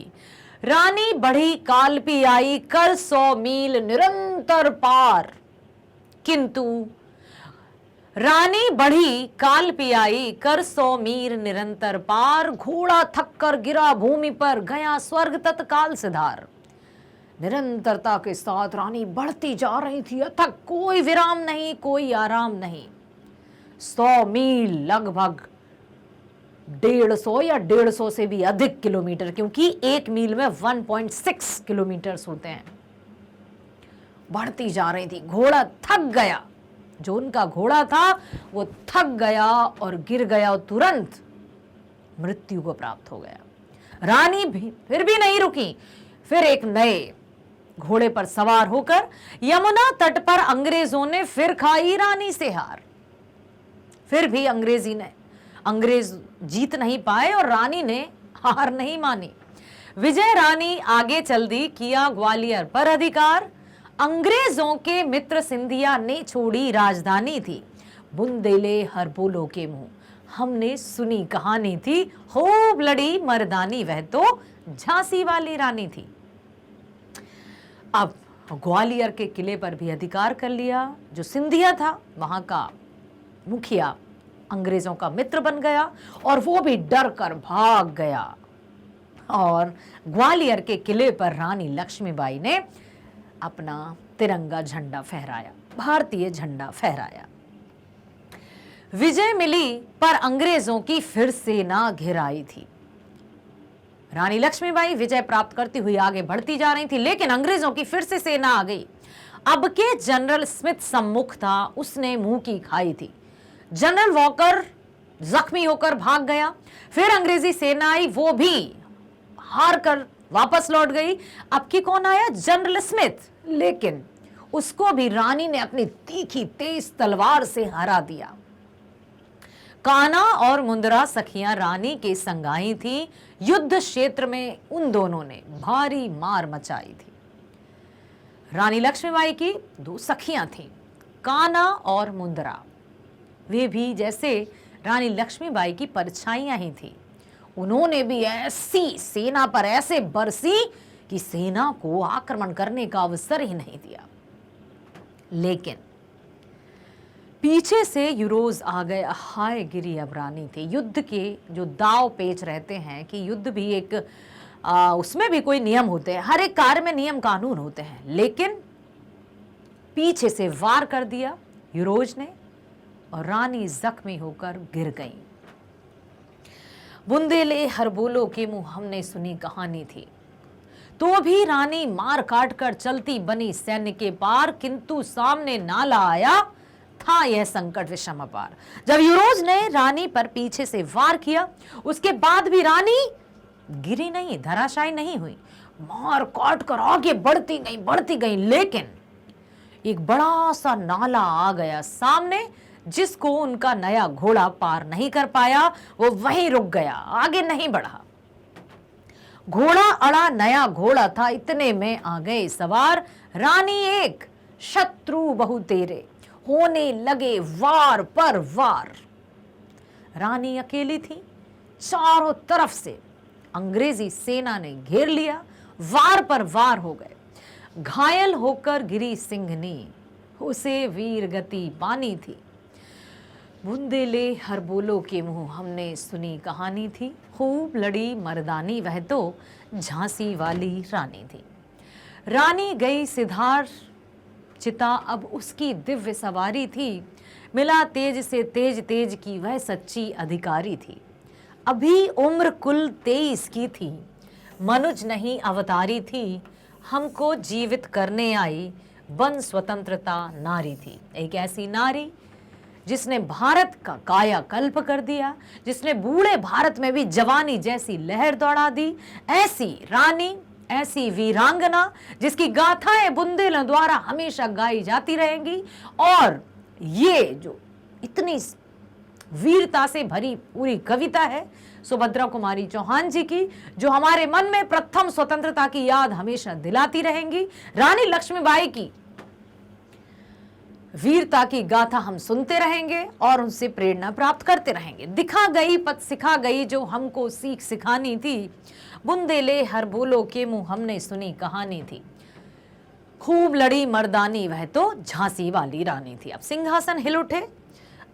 रानी बढ़ी, कालपी आई, कर 100 मील निरंतर पार। किंतु रानी बढ़ी, कालपी आई, कर 100 मील निरंतर पार, घोड़ा थक कर गिरा भूमि पर, गया स्वर्ग तत्काल सिधार। निरंतरता के साथ रानी बढ़ती जा रही थी, अथक, कोई विराम नहीं, कोई आराम नहीं। 100 मील लगभग 150 या 150 से भी अधिक किलोमीटर, क्योंकि एक मील में 1.6 किलोमीटर होते हैं। बढ़ती जा रही थी, घोड़ा थक गया, जो उनका घोड़ा था वो थक गया और गिर गया और तुरंत मृत्यु को प्राप्त हो गया। रानी भी फिर भी नहीं रुकी, फिर एक नए घोड़े पर सवार होकर यमुना तट पर अंग्रेजों ने फिर खाई रानी से हार। फिर भी अंग्रेज जीत नहीं पाए और रानी ने हार नहीं मानी। विजय रानी आगे चल दी, किया ग्वालियर पर अधिकार। अंग्रेजों के मित्र सिंधिया ने छोड़ी राजधानी थी। बुंदेले हर बोलो के मुंह हमने सुनी कहानी थी। खूब लड़ी मर्दानी वह तो झांसी वाली रानी थी। अब ग्वालियर के किले पर भी अधिकार कर लिया। जो सिंधिया था वहां का मुखिया अंग्रेजों का मित्र बन गया और वो भी डर कर भाग गया। और ग्वालियर के किले पर रानी लक्ष्मीबाई ने अपना तिरंगा झंडा फहराया, भारतीय झंडा फहराया। विजय मिली पर अंग्रेजों की फिर सेना घिर आई थी। रानी लक्ष्मीबाई विजय प्राप्त करती हुई आगे बढ़ती जा रही थी, लेकिन अंग्रेजों की फिर से सेना आ गई। अब के जनरल स्मिथ सम्मुख था, उसने मुंह की खाई थी। जनरल वॉकर जख्मी होकर भाग गया। फिर अंग्रेजी सेना आई, वो भी हार कर वापस लौट गई। अब की कौन आया? General Smith. लेकिन उसको भी रानी ने अपनी तीखी तेज तलवार से हरा दिया। कान्हा और मुंदरा सखियां रानी के संग आई थी। युद्ध क्षेत्र में उन दोनों ने भारी मार मचाई थी। रानी लक्ष्मीबाई की दो सखियां थीं, कान्हा और मुंदरा। वे भी जैसे रानी लक्ष्मीबाई की परछाइयां ही थी। उन्होंने भी ऐसी सेना पर ऐसे बरसी कि सेना को आक्रमण करने का अवसर ही नहीं दिया। लेकिन पीछे से यूरोज आ गए। हाय गिरी अब रानी थे। युद्ध के जो दाव पेच रहते हैं कि युद्ध भी एक उसमें भी कोई नियम होते हैं, हर एक कार्य में नियम कानून होते हैं। लेकिन पीछे से वार कर दिया यूरोज ने और रानी जख्मी होकर गिर गई। बुंदेले हर बोलो के मुंह हमने सुनी कहानी थी। तो भी रानी मार काट कर चलती बनी सैन्य के पार, किंतु सामने नाला आया था यह संकट विषम अपार। जब यूरोज ने रानी पर पीछे से वार किया, उसके बाद भी रानी गिरी नहीं, धराशायी नहीं हुई, मार काट कर आगे बढ़ती गई। लेकिन एक बड़ा सा नाला आ गया सामने, जिसको उनका नया घोड़ा पार नहीं कर पाया। वो वहीं रुक गया, आगे नहीं बढ़ा। घोड़ा अड़ा, नया घोड़ा था, इतने में आ गए सवार रानी एक, शत्रु बहु तेरे, होने लगे वार पर वार। रानी अकेली थी, चारों तरफ से अंग्रेजी सेना ने घेर लिया, वार पर वार हो गए। घायल होकर गिरी सिंहनी, उसे वीर गति पानी थी। बुंदेले हर बोलो के मुंह हमने सुनी कहानी थी। खूब लड़ी मर्दानी वह तो झांसी वाली रानी थी। रानी गई सिधार चिता, अब उसकी दिव्य सवारी थी। मिला तेज से तेज की वह सच्ची अधिकारी थी। अभी उम्र कुल 23 की थी, मनुज नहीं अवतारी थी। हमको जीवित करने आई बन स्वतंत्रता नारी थी। एक ऐसी नारी जिसने भारत का कायाकल्प कर दिया, जिसने बूढ़े भारत में भी जवानी जैसी लहर दौड़ा दी। ऐसी रानी, ऐसी वीरांगना जिसकी गाथाएं बुंदेलों द्वारा हमेशा गाई जाती रहेंगी। और ये जो इतनी वीरता से भरी पूरी कविता है सुभद्रा कुमारी चौहान जी की, जो हमारे मन में प्रथम स्वतंत्रता की याद हमेशा दिलाती रहेंगी। रानी लक्ष्मीबाई की वीरता की गाथा हम सुनते रहेंगे और उनसे प्रेरणा प्राप्त करते रहेंगे। दिखा गई पथ सिखा गई जो हमको सीख सिखानी थी। बुंदेले हर बोलो के मुंह हमने सुनी कहानी थी। खूब लड़ी मर्दानी वह तो झांसी वाली रानी थी। अब सिंहासन हिल उठे।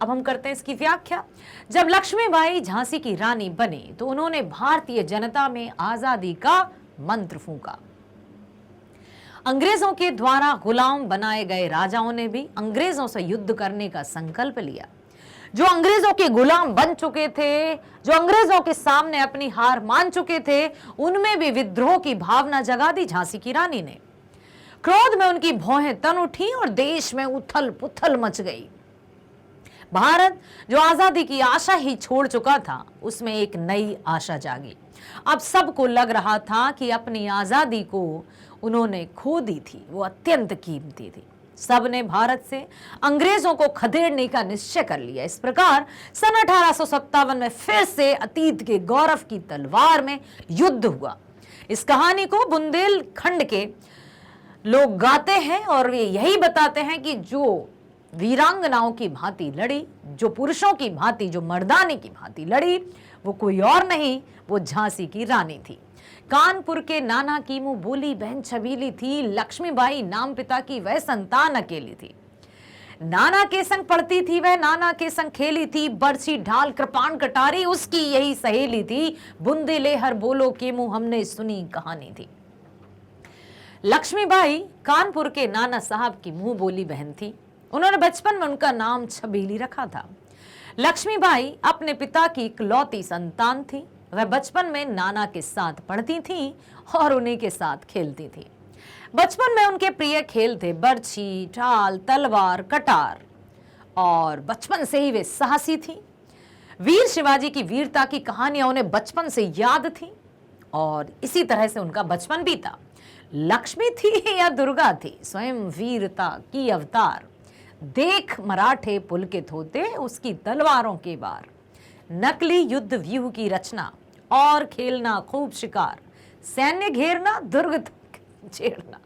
अब हम करते हैं इसकी व्याख्या। जब लक्ष्मीबाई झांसी की रानी बनी तो उन्होंने भारतीय जनता में आजादी का मंत्र फूंका। अंग्रेजों के द्वारा गुलाम बनाए गए राजाओं ने भी अंग्रेजों से युद्ध करने का संकल्प लिया। जो अंग्रेजों के गुलाम बन चुके थे, जो अंग्रेजों के सामने अपनी हार मान चुके थे, उनमें भी विद्रोह की भावना जगा दी झांसी की रानी ने। क्रोध में उनकी भौहें तन उठी और देश में उथल पुथल मच गई। भारत जो आजादी की आशा ही छोड़ चुका था, उसमें एक नई आशा जागी। अब सबको लग रहा था कि अपनी आजादी को उन्होंने खो दी थी, वो अत्यंत कीमती थी। सबने भारत से अंग्रेजों को खदेड़ने का निश्चय कर लिया। इस प्रकार सन 1857 में फिर से अतीत के गौरव की तलवार में युद्ध हुआ। इस कहानी को बुंदेलखंड के लोग गाते हैं और वे यही बताते हैं कि जो वीरांगनाओं की भांति लड़ी, जो पुरुषों की भांति, जो मर्दानी की भांति लड़ी, वो कोई और नहीं, वो झांसी की रानी थी। कानपुर के नाना की मुंह बोली बहन छबीली थी। लक्ष्मीबाई नाम पिता की वह संतान अकेली थी। नाना के संग पढ़ती थी वह, नाना के संग खेली थी, बरछी ढाल कृपाण कटारी उसकी यही सहेली थी। बुंदेले हर बोलो के मुंह हमने सुनी कहानी थी। लक्ष्मीबाई कानपुर के नाना साहब की मुंह बोली बहन थी। उन्होंने बचपन में उनका नाम छबीली रखा था। लक्ष्मीबाई अपने पिता की इकलौती संतान थी। वह बचपन में नाना के साथ पढ़ती थी और उन्हीं के साथ खेलती थी। बचपन में उनके प्रिय खेल थे बरछी, ढाल, तलवार, कटार और बचपन से ही वे साहसी थी। वीर शिवाजी की वीरता की कहानियां उन्हें बचपन से याद थी और इसी तरह से उनका बचपन बीता। लक्ष्मी थी या दुर्गा थी, स्वयं वीरता की अवतार। देख मराठे पुलकित होते उसकी तलवारों के वार। नकली युद्ध व्यूह की रचना और खेलना खूब शिकार। सैन्य घेरना, दुर्ग छेड़ना,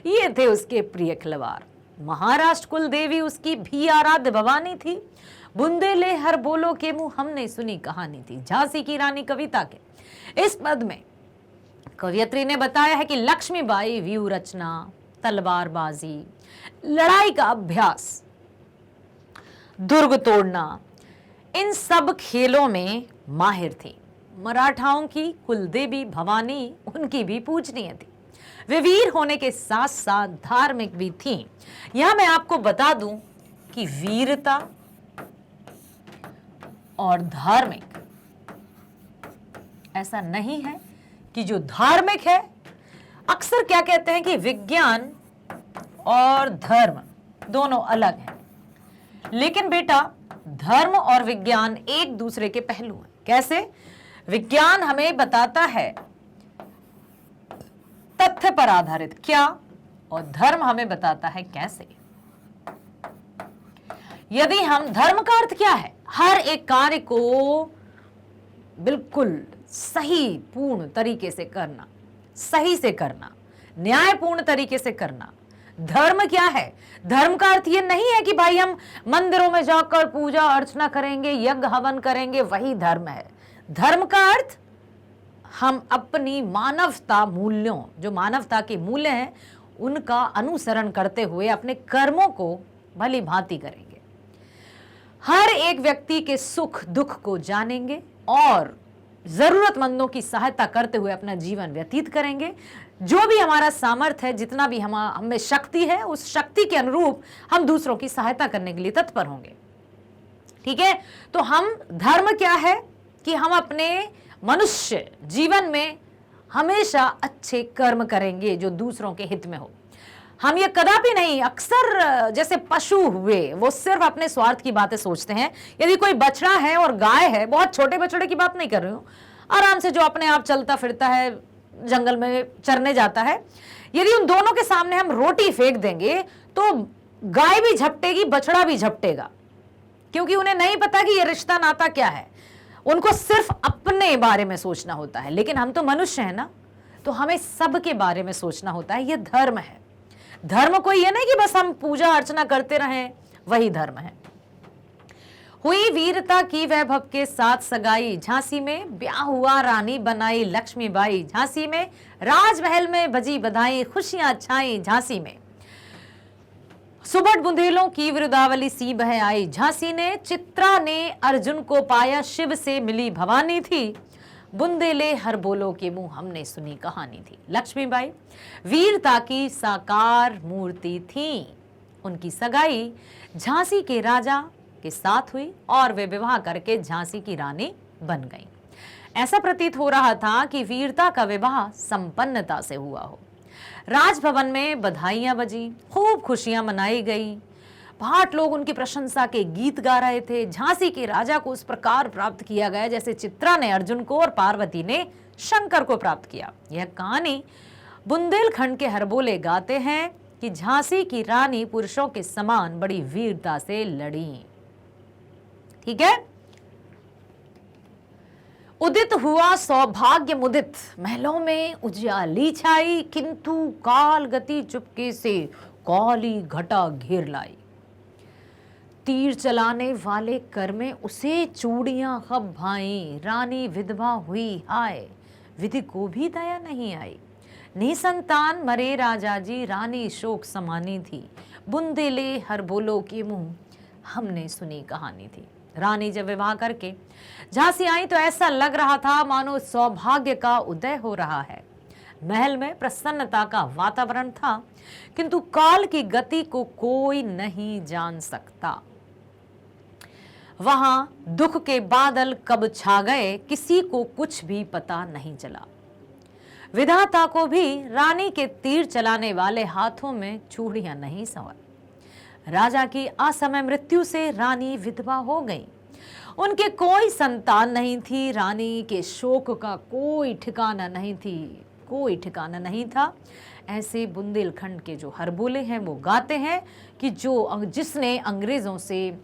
ये थे उसके प्रिय खिलवाड़। महाराष्ट्र कुल देवी उसकी भी आराध्य भवानी थी। बुंदेले हर बोलो के मुंह हमने सुनी कहानी थी। झांसी की रानी कविता के इस पद में कवयित्री ने बताया है कि लक्ष्मीबाई व्यूह रचना, तलवारबाजी, लड़ाई का अभ्यास, दुर्ग तोड़ना, इन सब खेलों में माहिर थी। मराठाओं की कुलदेवी भवानी उनकी भी पूजनीय थी। वे वीर होने के साथ साथ धार्मिक भी थीं। यहां मैं आपको बता दूं कि वीरता और धार्मिक ऐसा नहीं है कि जो धार्मिक है, अक्सर क्या कहते हैं कि विज्ञान और धर्म दोनों अलग हैं। लेकिन बेटा, धर्म और विज्ञान एक दूसरे के पहलू हैं। कैसे? विज्ञान हमें बताता है तथ्य पर आधारित क्या, और धर्म हमें बताता है कैसे। यदि हम, धर्म का अर्थ क्या है? हर एक कार्य को बिल्कुल सही पूर्ण तरीके से करना, सही से करना, न्यायपूर्ण तरीके से करना। धर्म क्या है? धर्म का अर्थ ये नहीं है कि भाई हम मंदिरों में जाकर पूजा अर्चना करेंगे, यज्ञ हवन करेंगे, वही धर्म है। धर्म का अर्थ हम अपनी मानवता मूल्यों, जो मानवता के मूल्य हैं, उनका अनुसरण करते हुए अपने कर्मों को भली भांति करेंगे। हर एक व्यक्ति के सुख दुख को जानेंगे और जरूरतमंदों की सहायता करते हुए अपना जीवन व्यतीत करेंगे। जो भी हमारा सामर्थ्य है, जितना भी हमें शक्ति है, उस शक्ति के अनुरूप हम दूसरों की सहायता करने के लिए तत्पर होंगे। ठीक है? तो हम, धर्म क्या है कि हम अपने मनुष्य जीवन में हमेशा अच्छे कर्म करेंगे जो दूसरों के हित में हो। हम ये कदापि नहीं, अक्सर जैसे पशु हुए, वो सिर्फ अपने स्वार्थ की बातें सोचते हैं। यदि कोई बछड़ा है और गाय है, बहुत छोटे बछड़े की बात नहीं कर रही हूँ, आराम से जो अपने आप चलता फिरता है, जंगल में चरने जाता है, यदि उन दोनों के सामने हम रोटी फेंक देंगे तो गाय भी झपटेगी, बछड़ा भी झपटेगा, क्योंकि उन्हें नहीं पता कि ये रिश्ता नाता क्या है। उनको सिर्फ अपने बारे में सोचना होता है। लेकिन हम तो मनुष्य हैं ना, तो हमें सबके बारे में सोचना होता है। ये धर्म है। धर्म कोई ये नहीं कि बस हम पूजा अर्चना करते रहें, वही धर्म है। हुई वीरता की वैभव के साथ सगाई, झांसी में ब्याह हुआ, रानी बनाई लक्ष्मीबाई। झांसी में राजमहल में बजी बधाई, खुशियां छाई झांसी में। सुबह बुंदेलों की वृदावली सी बह आई। झांसी ने, चित्रा ने अर्जुन को पाया, शिव से मिली भवानी थी। बुंदेले हर बोलो के मुंह हमने सुनी कहानी थी। लक्ष्मीबाई वीरता की साकार मूर्ति थी। उनकी सगाई झांसी के राजा के साथ हुई और वे विवाह करके झांसी की रानी बन गईं। ऐसा प्रतीत हो रहा था कि वीरता का विवाह संपन्नता से हुआ हो। राजभवन में बधाइयां बजी, खूब खुशियां मनाई गई। भाट लोग उनकी प्रशंसा के गीत गा रहे थे। झांसी के राजा को उस प्रकार प्राप्त किया गया जैसे चित्रा ने अर्जुन को और पार्वती ने शंकर को प्राप्त किया। यह कहानी बुंदेलखंड के हरबोले गाते हैं कि झांसी की रानी पुरुषों के समान बड़ी वीरता से लड़ी। ठीक है। उदित हुआ सौभाग्य मुदित, महलों में उजियाली छाई, किंतु काल गति चुपके से काली घटा घेर लाई। तीर चलाने वाले कर में उसे चूड़ियां खब भाई, रानी विधवा हुई हाय, विधि को भी दया नहीं आई। निसंतान मरे राजा जी, रानी शोक समानी थी, बुंदेले हर बोलो के मुंह हमने सुनी कहानी थी। रानी जब विवाह करके झांसी आई तो ऐसा लग रहा था मानो सौभाग्य का उदय हो रहा है। महल में प्रसन्नता का वातावरण था, किंतु काल की गति को कोई नहीं जान सकता। वहां दुख के बादल कब छा गए किसी को कुछ भी पता नहीं चला। विधाता को भी रानी के तीर चलाने वाले हाथों में चूड़ियां नहीं संवर। राजा की असमय मृत्यु से रानी विधवा हो गई। उनके कोई संतान नहीं थी। रानी के शोक का कोई ठिकाना नहीं था। ऐसे बुंदेलखंड के जो हरबोले हैं वो गाते हैं कि जिसने अंग्रेजों से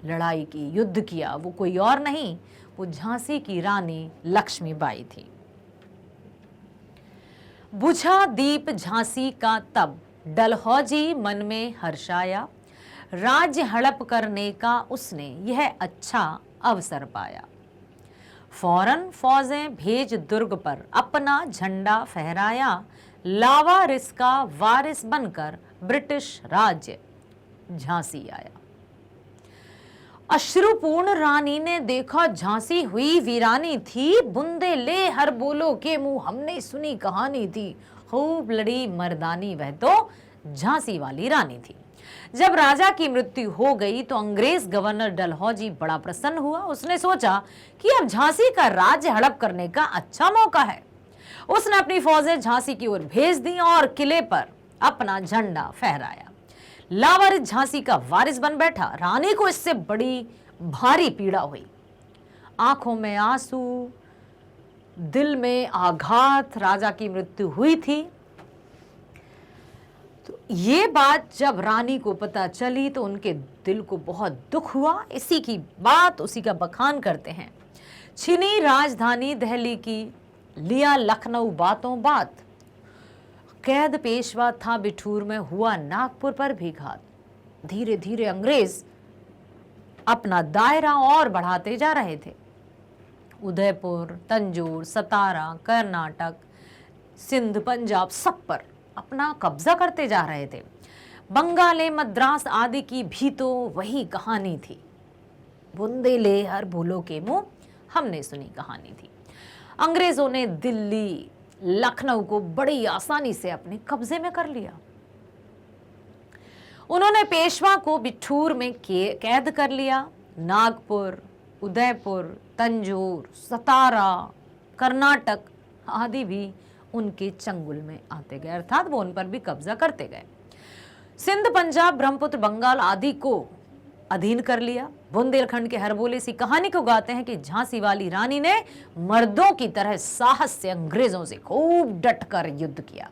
लड़ाई की, युद्ध किया, वो कोई और नहीं, वो झांसी की रानी लक्ष्मीबाई थी। बुझा दीप झांसी का तब, डलहौजी मन में हर्षाया, राज्य हड़प करने का उसने यह अच्छा अवसर पाया। फौरन फौजें भेज दुर्ग पर अपना झंडा फहराया, लावारिस का वारिस बनकर ब्रिटिश राज्य झांसी आया। अश्रुपूर्ण रानी ने देखा झांसी हुई वीरानी थी, बुंदे ले हर बोलो के मुंह हमने सुनी कहानी थी, खूब लड़ी मर्दानी वह तो झांसी वाली रानी थी। जब राजा की मृत्यु हो गई तो अंग्रेज गवर्नर डलहौजी बड़ा प्रसन्न हुआ। उसने सोचा कि अब झांसी का राज्य हड़प करने का अच्छा मौका है। उसने अपनी फौजें झांसी की ओर भेज दी और किले पर अपना झंडा फहराया। लावारिस झांसी का वारिस बन बैठा। रानी को इससे बड़ी भारी पीड़ा हुई। आंखों में आंसू, दिल में आघात, राजा की मृत्यु हुई थी। तो ये बात जब रानी को पता चली तो उनके दिल को बहुत दुख हुआ। इसी की बात, उसी का बखान करते हैं। छिनी राजधानी दिल्ली की, लिया लखनऊ बातों बात, कैद पेशवा था बिठूर में, हुआ नागपुर पर भी घात। धीरे धीरे अंग्रेज अपना दायरा और बढ़ाते जा रहे थे। उदयपुर, तंजौर, सतारा, कर्नाटक, सिंध, पंजाब, सब पर अपना कब्जा करते जा रहे थे। बंगाले, मद्रास आदि की भी तो वही कहानी थी। बुंदेले हर भूलो के मुंह हमने सुनी कहानी थी। अंग्रेजों ने दिल्ली, लखनऊ को बड़ी आसानी से अपने कब्जे में कर लिया। उन्होंने पेशवा को बिठूर में कैद कर लिया। नागपुर, उदयपुर, तंजौर, सतारा, कर्नाटक आदि भी उनके चंगुल में आते गए, अर्थात वो उन पर भी कब्जा करते गए। सिंध, पंजाब, ब्रह्मपुत्र, बंगाल आदि को अधीन कर लिया। बुंदेलखंड के हरबोले सी कहानी को गाते हैं कि झांसी वाली रानी ने मर्दों की तरह साहस से अंग्रेजों से खूब डटकर युद्ध किया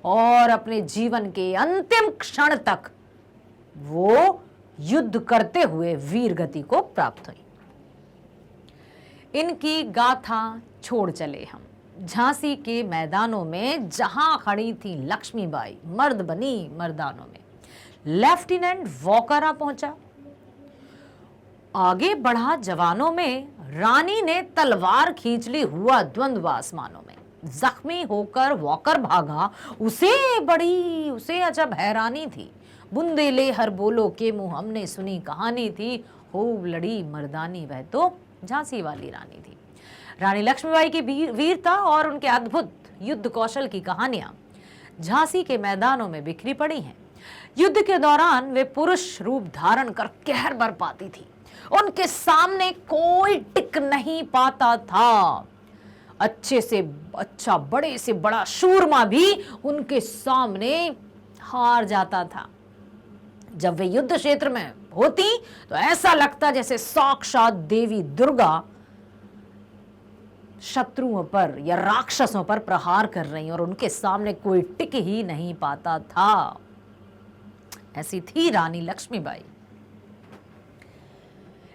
और अपने जीवन के अंतिम क्षण तक वो युद्ध करते हुए वीर गति को प्राप्त हुई। इनकी गाथा छोड़ चले हम। झांसी के मैदानों में जहां खड़ी थी लक्ष्मीबाई, मर्द बनी मर्दानों में। लेफ्टिनेंट वॉकर आ पहुंचा। आगे बढ़ा जवानों में, रानी ने तलवार खींच ली, हुआ द्वंद्व आसमानों में। जख्मी होकर वॉकर भागा, उसे अजब हैरानी थी। बुंदेले हर बोलो के मुंह हमने सुनी कहानी थी, खूब लड़ी मर्दानी वह तो झांसी वाली रानी थी। रानी लक्ष्मीबाई की वीरता और उनके अद्भुत युद्ध कौशल की कहानियां झांसी के मैदानों में बिखरी पड़ी हैं। युद्ध के दौरान वे पुरुष रूप धारण कर कहर बरपाती थी। उनके सामने कोई टिक नहीं पाता था। अच्छे से अच्छा, बड़े से बड़ा शूरमा भी उनके सामने हार जाता था। जब वे युद्ध क्षेत्र में होती तो ऐसा लगता जैसे साक्षात देवी दुर्गा शत्रुओं पर या राक्षसों पर प्रहार कर रही और उनके सामने कोई टिक ही नहीं पाता था। ऐसी थी रानी लक्ष्मीबाई।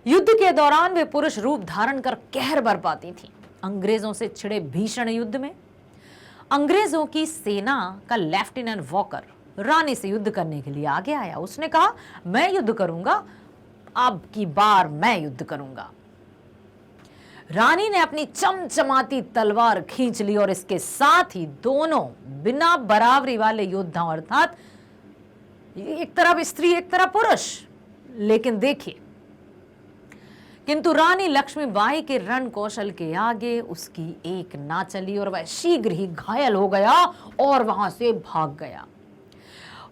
युद्ध के दौरान वे पुरुष रूप धारण कर कहर बरपाती थी। अंग्रेजों से छिड़े भीषण युद्ध में अंग्रेजों की सेना का लेफ्टिनेंट वॉकर रानी से युद्ध करने के लिए आगे आया। उसने कहा, मैं युद्ध करूंगा, अब की बार मैं युद्ध करूंगा। रानी ने अपनी चमचमाती तलवार खींच ली और इसके साथ ही दोनों बिना बराबरी वाले योद्धाओं, अर्थात एक तरफ स्त्री एक तरफ पुरुष, लेकिन देखिए, किंतु रानी लक्ष्मीबाई के रण कौशल के आगे उसकी एक ना चली और वह शीघ्र ही घायल हो गया और वहां से भाग गया।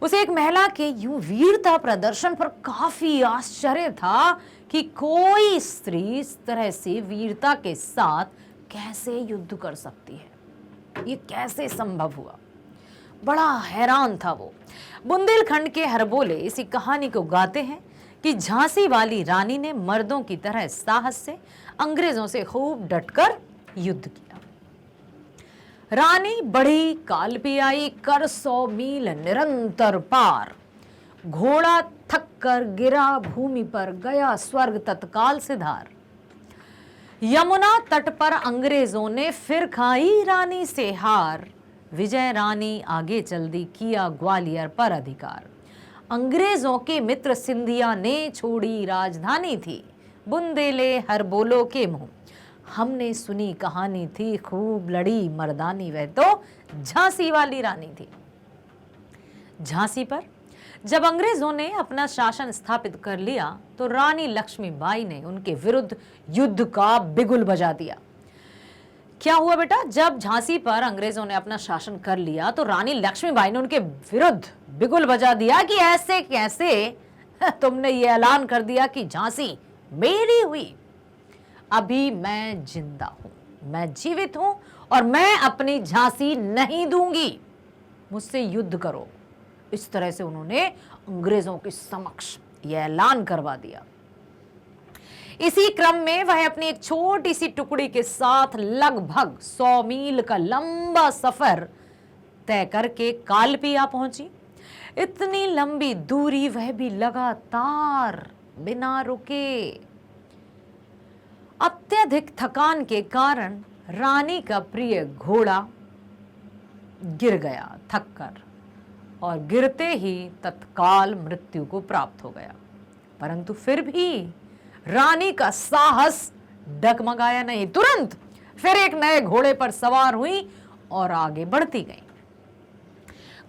उसे एक महिला के यूं वीरता प्रदर्शन पर काफी आश्चर्य था कि कोई स्त्री इस तरह से वीरता के साथ कैसे युद्ध कर सकती है, ये कैसे संभव हुआ। बड़ा हैरान था वो। बुंदेलखंड के हरबोले इसी कहानी को गाते हैं कि झांसी वाली रानी ने मर्दों की तरह साहस से अंग्रेजों से खूब डटकर युद्ध किया। रानी बढ़ी काल पे आई कर 100 मील निरंतर पार, घोड़ा थक कर गिरा भूमि पर, गया स्वर्ग तत्काल से धार। यमुना तट पर अंग्रेजों ने फिर खाई रानी से हार, विजय रानी आगे चल दी, किया ग्वालियर पर अधिकार। अंग्रेजों के मित्र सिंधिया ने छोड़ी राजधानी थी, बुंदेले हरबोलों के मुंह, हमने सुनी कहानी थी, खूब लड़ी मर्दानी, वह तो झांसी वाली रानी थी। झांसी पर जब अंग्रेजों ने अपना शासन स्थापित कर लिया तो रानी लक्ष्मीबाई ने उनके विरुद्ध युद्ध का बिगुल बजा दिया। क्या हुआ बेटा, जब झांसी पर अंग्रेजों ने अपना शासन कर लिया तो रानी लक्ष्मीबाई ने उनके विरुद्ध बिगुल बजा दिया कि ऐसे कैसे तुमने ये ऐलान कर दिया कि झांसी मेरी हुई। अभी मैं जिंदा हूं, मैं जीवित हूं और मैं अपनी झांसी नहीं दूंगी, मुझसे युद्ध करो। इस तरह से उन्होंने अंग्रेजों के समक्ष यह ऐलान करवा दिया। इसी क्रम में वह अपनी एक छोटी सी टुकड़ी के साथ लगभग 100 मील का लंबा सफर तय करके कालपी आ पहुंची। इतनी लंबी दूरी वह भी लगातार बिना रुके। अत्यधिक थकान के कारण रानी का प्रिय घोड़ा गिर गया थक कर और गिरते ही तत्काल मृत्यु को प्राप्त हो गया। परंतु फिर भी रानी का साहस डगमगाया नहीं। तुरंत फिर एक नए घोड़े पर सवार हुई और आगे बढ़ती गई।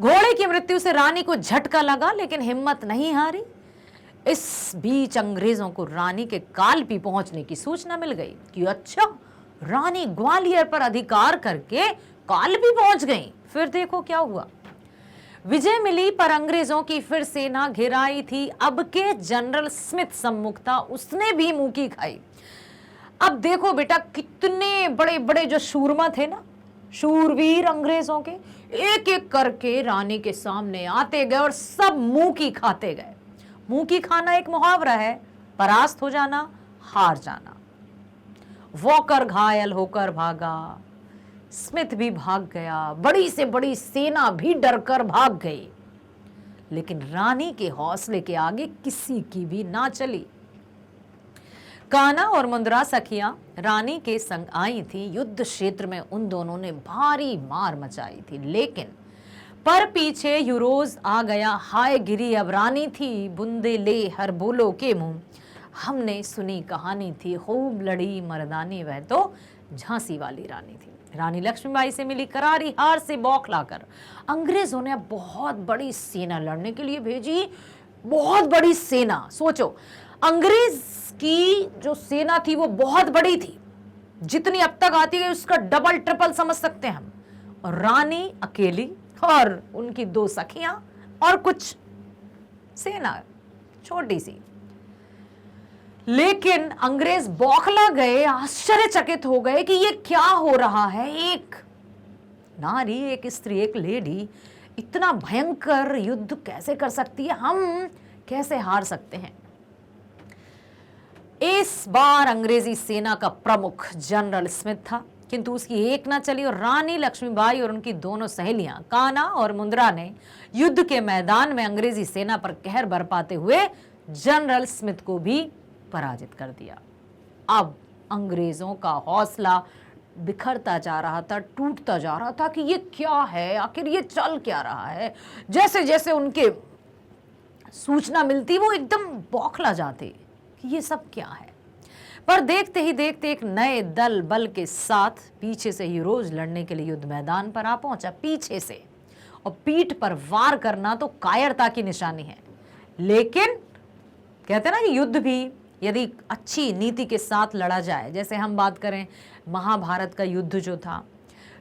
घोड़े की मृत्यु से रानी को झटका लगा लेकिन हिम्मत नहीं हारी। इस बीच अंग्रेजों को रानी के कालपी पहुंचने की सूचना मिल गई कि अच्छा, रानी ग्वालियर पर अधिकार करके कालपी पहुंच गई। फिर देखो क्या हुआ। विजय मिली पर अंग्रेजों की फिर सेना घिराई थी। अब के जनरल स्मिथ सम्मुख था, उसने भी मुंह की खाई। अब देखो बेटा, कितने बड़े बड़े जो शूरमा थे ना, शूरवीर अंग्रेजों के, एक एक करके रानी के सामने आते गए और सब मुंह की खाते गए। मुंह की खाना एक मुहावरा है, परास्त हो जाना, हार जाना। वॉकर घायल होकर भागा, स्मिथ भी भाग गया, बड़ी से बड़ी सेना भी डरकर भाग गई, लेकिन रानी के हौसले के आगे किसी की भी ना चली। कान्हा और मुंद्रा सखियां रानी के संग आई थी। युद्ध क्षेत्र में उन दोनों ने भारी मार मचाई थी, लेकिन पर पीछे यूरोज आ गया। हाय गिरी अब रानी थी, बुंदेले हरबोलों के मुंह, हमने सुनी कहानी थी, खूब लड़ी मर्दानी, वह तो झांसी वाली रानी थी। रानी लक्ष्मीबाई से मिली करारी हार से बौखलाकर अंग्रेजों ने बहुत बड़ी सेना लड़ने के लिए भेजी। बहुत बड़ी सेना, सोचो, अंग्रेज की जो सेना थी वो बहुत बड़ी थी, जितनी अब तक आती है उसका डबल ट्रिपल समझ सकते हैं हम। और रानी अकेली और उनकी 2 सखियां और कुछ सेना छोटी सी। लेकिन अंग्रेज बौखला गए, आश्चर्यचकित हो गए कि ये क्या हो रहा है। एक नारी, एक स्त्री, एक लेडी इतना भयंकर युद्ध कैसे कर सकती है, हम कैसे हार सकते हैं। इस बार अंग्रेजी सेना का प्रमुख जनरल स्मिथ था, किंतु उसकी एक ना चली और रानी लक्ष्मीबाई और उनकी दोनों सहेलियां कान्हा और मुंद्रा ने युद्ध के मैदान में अंग्रेजी सेना पर कहर बरपाते हुए जनरल स्मिथ को भी पराजित कर दिया। अब अंग्रेजों का हौसला बिखरता जा रहा था, टूटता जा रहा था कि ये क्या है, आखिर ये चल क्या रहा है। जैसे जैसे उनके सूचना मिलती वो एकदम बौखला जाते कि ये सब क्या है। पर देखते ही देखते एक नए दल बल के साथ पीछे से हीरोज लड़ने के लिए युद्ध मैदान पर आ पहुंचा, पीछे से। और पीठ पर वार करना तो कायरता की निशानी है, लेकिन कहते हैं ना कि युद्ध भी यदि अच्छी नीति के साथ लड़ा जाए, जैसे हम बात करें महाभारत का युद्ध जो था,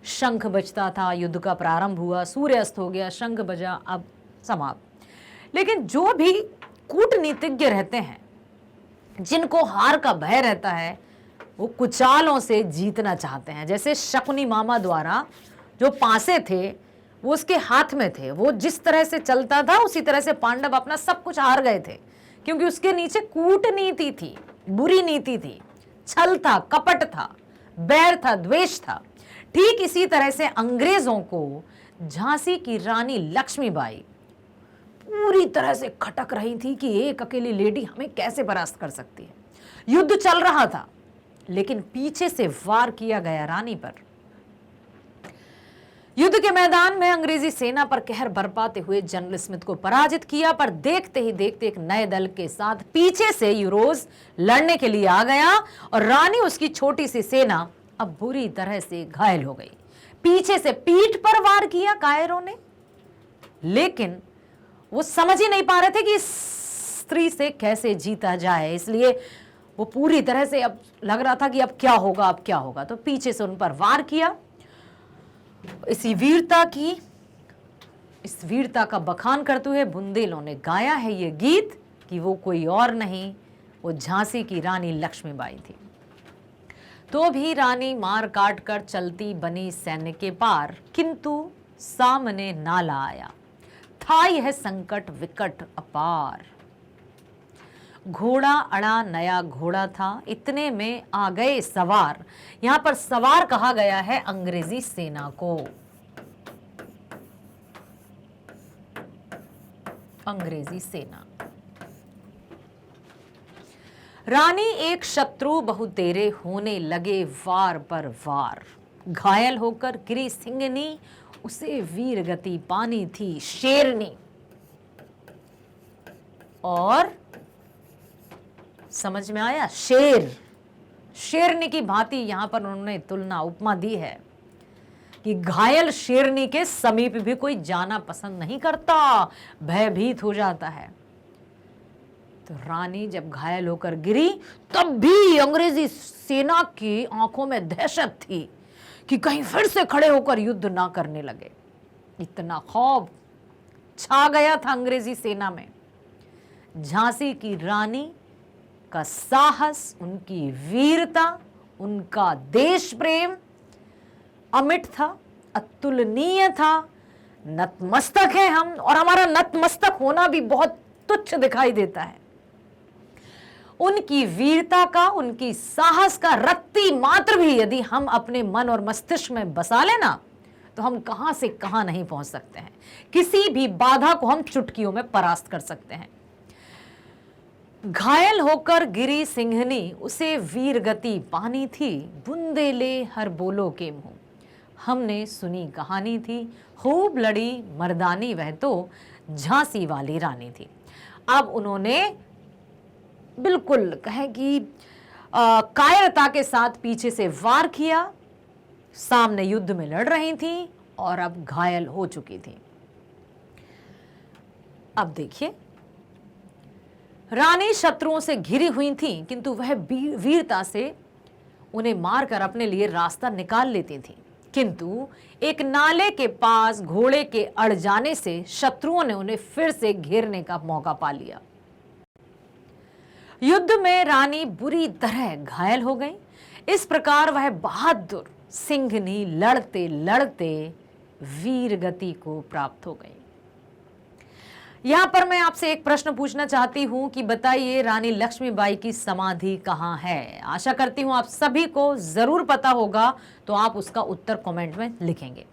शंख बजता था, युद्ध का प्रारंभ हुआ, सूर्यास्त हो गया, शंख बजा, अब समाप्त। लेकिन जो भी कूटनीतिज्ञ रहते हैं, जिनको हार का भय रहता है, वो कुचालों से जीतना चाहते हैं। जैसे शकुनी मामा द्वारा जो पासे थे वो उसके हाथ में थे, वो जिस तरह से चलता था उसी तरह से पांडव अपना सब कुछ हार गए थे, क्योंकि उसके नीचे कूटनीति थी, बुरी नीति थी, छल था, कपट था, बैर था, द्वेष था। ठीक इसी तरह से अंग्रेजों को झांसी की रानी लक्ष्मीबाई पूरी तरह से खटक रही थी कि एक अकेली लेडी हमें कैसे परास्त कर सकती है। युद्ध चल रहा था, लेकिन पीछे से वार किया गया रानी पर। युद्ध के मैदान में अंग्रेजी सेना पर कहर बरपाते हुए जनरल स्मिथ को पराजित किया, पर देखते ही देखते एक नए दल के साथ पीछे से यूरोज लड़ने के लिए आ गया और रानी उसकी छोटी सी सेना अब बुरी तरह से घायल हो गई। पीछे से पीठ पर वार किया कायरों ने, लेकिन वो समझ ही नहीं पा रहे थे कि इस स्त्री से कैसे जीता जाए, इसलिए वो पूरी तरह से अब लग रहा था कि अब क्या होगा, अब क्या होगा। तो पीछे से उन पर वार किया। इस वीरता का बखान करते हुए बुंदेलों ने गाया है ये गीत कि वो कोई और नहीं, वो झांसी की रानी लक्ष्मीबाई थी। तो भी रानी मार काट कर चलती बनी सैन्य के पार, किंतु सामने नाला आया, था यह संकट विकट अपार। घोड़ा अड़ा नया घोड़ा था, इतने में आ गए सवार। यहां पर सवार कहा गया है अंग्रेजी सेना को। अंग्रेजी सेना। रानी एक शत्रु बहु तेरे, होने लगे वार पर वार। घायल होकर गिरी सिंहनी, उसे वीर गति पानी थी शेरनी। और समझ में आया, शेरनी की भांति यहां पर उन्होंने तुलना उपमा दी है कि घायल शेरनी के समीप भी कोई जाना पसंद नहीं करता, भयभीत हो जाता है। तो रानी जब घायल होकर गिरी, तब भी अंग्रेजी सेना की आंखों में दहशत थी कि कहीं फिर से खड़े होकर युद्ध ना करने लगे। इतना खौफ छा गया था अंग्रेजी सेना में। झांसी की रानी का साहस, उनकी वीरता, उनका देश प्रेम अमिट था, अतुलनीय था। नतमस्तक है हम, और हमारा नतमस्तक होना भी बहुत तुच्छ दिखाई देता है। उनकी वीरता का, उनकी साहस का रत्ती मात्र भी यदि हम अपने मन और मस्तिष्क में बसा लेना, तो हम कहां से कहां नहीं पहुंच सकते हैं। किसी भी बाधा को हम चुटकियों में परास्त कर सकते हैं। घायल होकर गिरी सिंहनी, उसे वीर गति पानी थी, बुंदेले हर बोलो के मुंह। हमने सुनी कहानी थी, खूब लड़ी मर्दानी, वह तो झांसी वाली रानी थी। अब उन्होंने बिल्कुल कहें कि कायरता के साथ पीछे से वार किया, सामने युद्ध में लड़ रही थी और अब घायल हो चुकी थी। अब देखिए, रानी शत्रुओं से घिरी हुई थी, किंतु वह वीरता से उन्हें मारकर अपने लिए रास्ता निकाल लेती थी। किंतु एक नाले के पास घोड़े के अड़ जाने से शत्रुओं ने उन्हें फिर से घेरने का मौका पा लिया। युद्ध में रानी बुरी तरह घायल हो गई। इस प्रकार वह बहादुर सिंहनी लड़ते लड़ते वीर गति को प्राप्त हो गई। यहाँ पर मैं आपसे एक प्रश्न पूछना चाहती हूँ कि बताइए रानी लक्ष्मीबाई की समाधि कहाँ है। आशा करती हूँ आप सभी को जरूर पता होगा, तो आप उसका उत्तर कमेंट में लिखेंगे।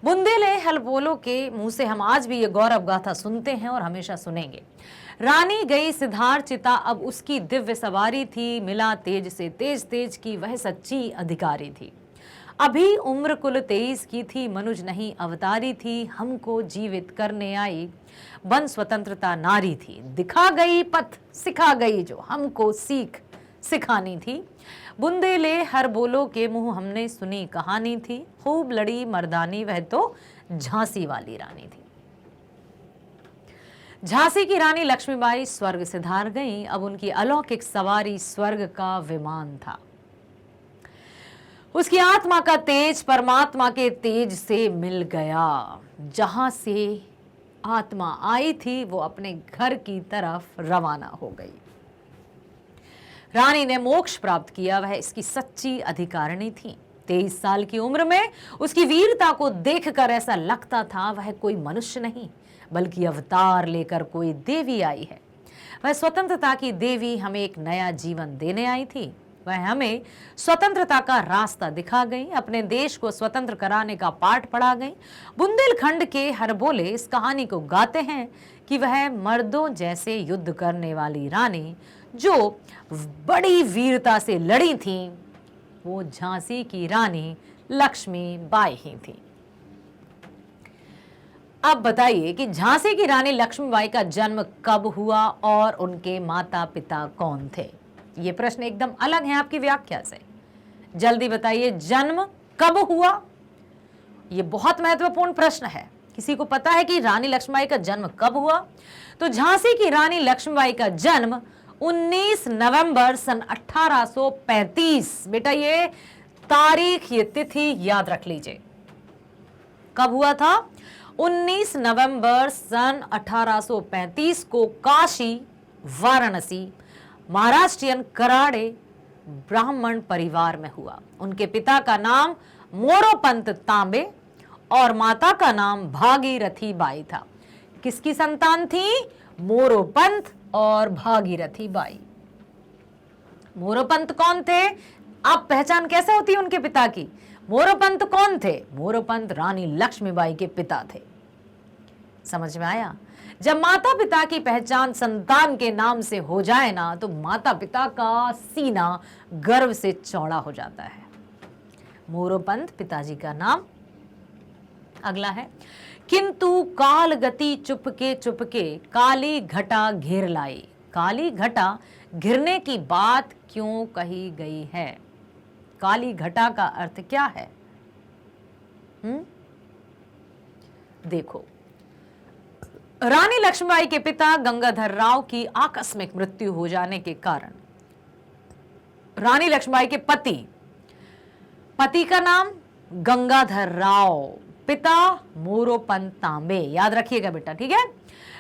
बुंदेले हलबोलों के मुंह से हम आज भी ये गौरव गाथा सुनते हैं और हमेशा सुनेंगे। रानी गई सिद्धार्थ चिता, अब उसकी दिव्य सवारी थी, मिला तेज से तेज तेज की वह सच्ची अधिकारी थी। अभी उम्र कुल 23 की थी, मनुज नहीं अवतारी थी, हमको जीवित करने आई बन स्वतंत्रता नारी थी। दिखा गई पथ सिखा गई जो हमको सीख सिखानी थी। बुंदेले हर बोलो के मुंह हमने सुनी कहानी थी, खूब लड़ी मर्दानी वह तो झांसी वाली रानी थी। झांसी की रानी लक्ष्मीबाई स्वर्ग सिधार गई, अब उनकी अलौकिक सवारी स्वर्ग का विमान था। उसकी आत्मा का तेज परमात्मा के तेज से मिल गया। जहां से आत्मा आई थी वो अपने घर की तरफ रवाना हो गई। रानी ने मोक्ष प्राप्त किया, वह इसकी सच्ची अधिकारिणी थी। 23 साल की उम्र में उसकी वीरता को देखकर ऐसा लगता था वह कोई मनुष्य नहीं बल्कि अवतार लेकर कोई देवी आई है। वह स्वतंत्रता की देवी हमें एक नया जीवन देने आई थी। वह हमें स्वतंत्रता का रास्ता दिखा गई, अपने देश को स्वतंत्र कराने का पाठ पढ़ा गई। बुंदेलखंड के हर बोले इस कहानी को गाते हैं कि वह मर्दों जैसे युद्ध करने वाली रानी जो बड़ी वीरता से लड़ी थी, वो झांसी की रानी लक्ष्मीबाई ही थी। अब बताइए कि झांसी की रानी लक्ष्मीबाई का जन्म कब हुआ और उनके माता पिता कौन थे। ये प्रश्न एकदम अलग है आपकी व्याख्या से। जल्दी बताइए, जन्म कब हुआ? ये बहुत महत्वपूर्ण प्रश्न है। किसी को पता है कि रानी लक्ष्मीबाई का जन्म कब हुआ? तो झांसी की रानी लक्ष्मीबाई का जन्म 19 नवंबर सन 1835। बेटा ये तारीख, ये तिथि याद रख लीजिए। कब हुआ था? 19 नवंबर सन 1835 को काशी, वाराणसी, महाराष्ट्रियन कराड़े ब्राह्मण परिवार में हुआ। उनके पिता का नाम मोरोपंत तांबे और माता का नाम भागीरथी बाई था। किसकी संतान थी? मोरोपंत और भागीरथी बाई। मोरोपंत कौन थे? आप पहचान कैसे होती है उनके पिता की? मोरोपंत कौन थे? मोरोपंत रानी लक्ष्मीबाई के पिता थे। समझ में आया? जब माता पिता की पहचान संतान के नाम से हो जाए ना, तो माता पिता का सीना गर्व से चौड़ा हो जाता है। मोरोपंत पिताजी का नाम। अगला है, किंतु काल गति चुपके चुपके काली घटा घेर लाई। काली घटा घिरने की बात क्यों कही गई है? काली घटा का अर्थ क्या है? देखो, रानी लक्ष्मीबाई के पिता गंगाधर राव की आकस्मिक मृत्यु हो जाने के कारण रानी लक्ष्मीबाई के पति का नाम गंगाधर राव, पिता मोरोपंत तांबे। याद रखिएगा बेटा, ठीक है।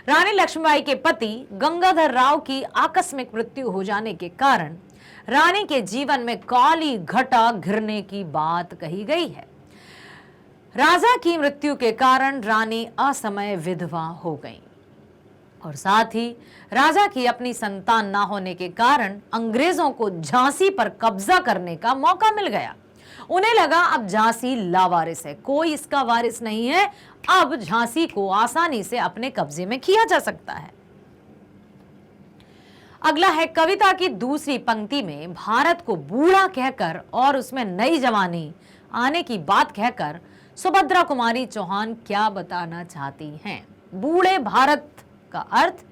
रानी लक्ष्मीबाई के पति गंगाधर राव की आकस्मिक मृत्यु हो जाने के कारण रानी के जीवन में काली घटा घिरने की बात कही गई है। राजा की मृत्यु के कारण रानी असमय विधवा हो गई और साथ ही राजा की अपनी संतान ना होने के कारण अंग्रेजों को झांसी पर कब्जा करने का मौका मिल गया। उन्हें लगा अब झांसी लावारिस है, कोई इसका वारिस नहीं है, अब झांसी को आसानी से अपने कब्जे में किया जा सकता है। अगला है, कविता की दूसरी पंक्ति में भारत को बूढ़ा कहकर और उसमें नई जवानी आने की बात कहकर सुभद्रा कुमारी चौहान क्या बताना चाहती हैं? बूढ़े भारत का अर्थ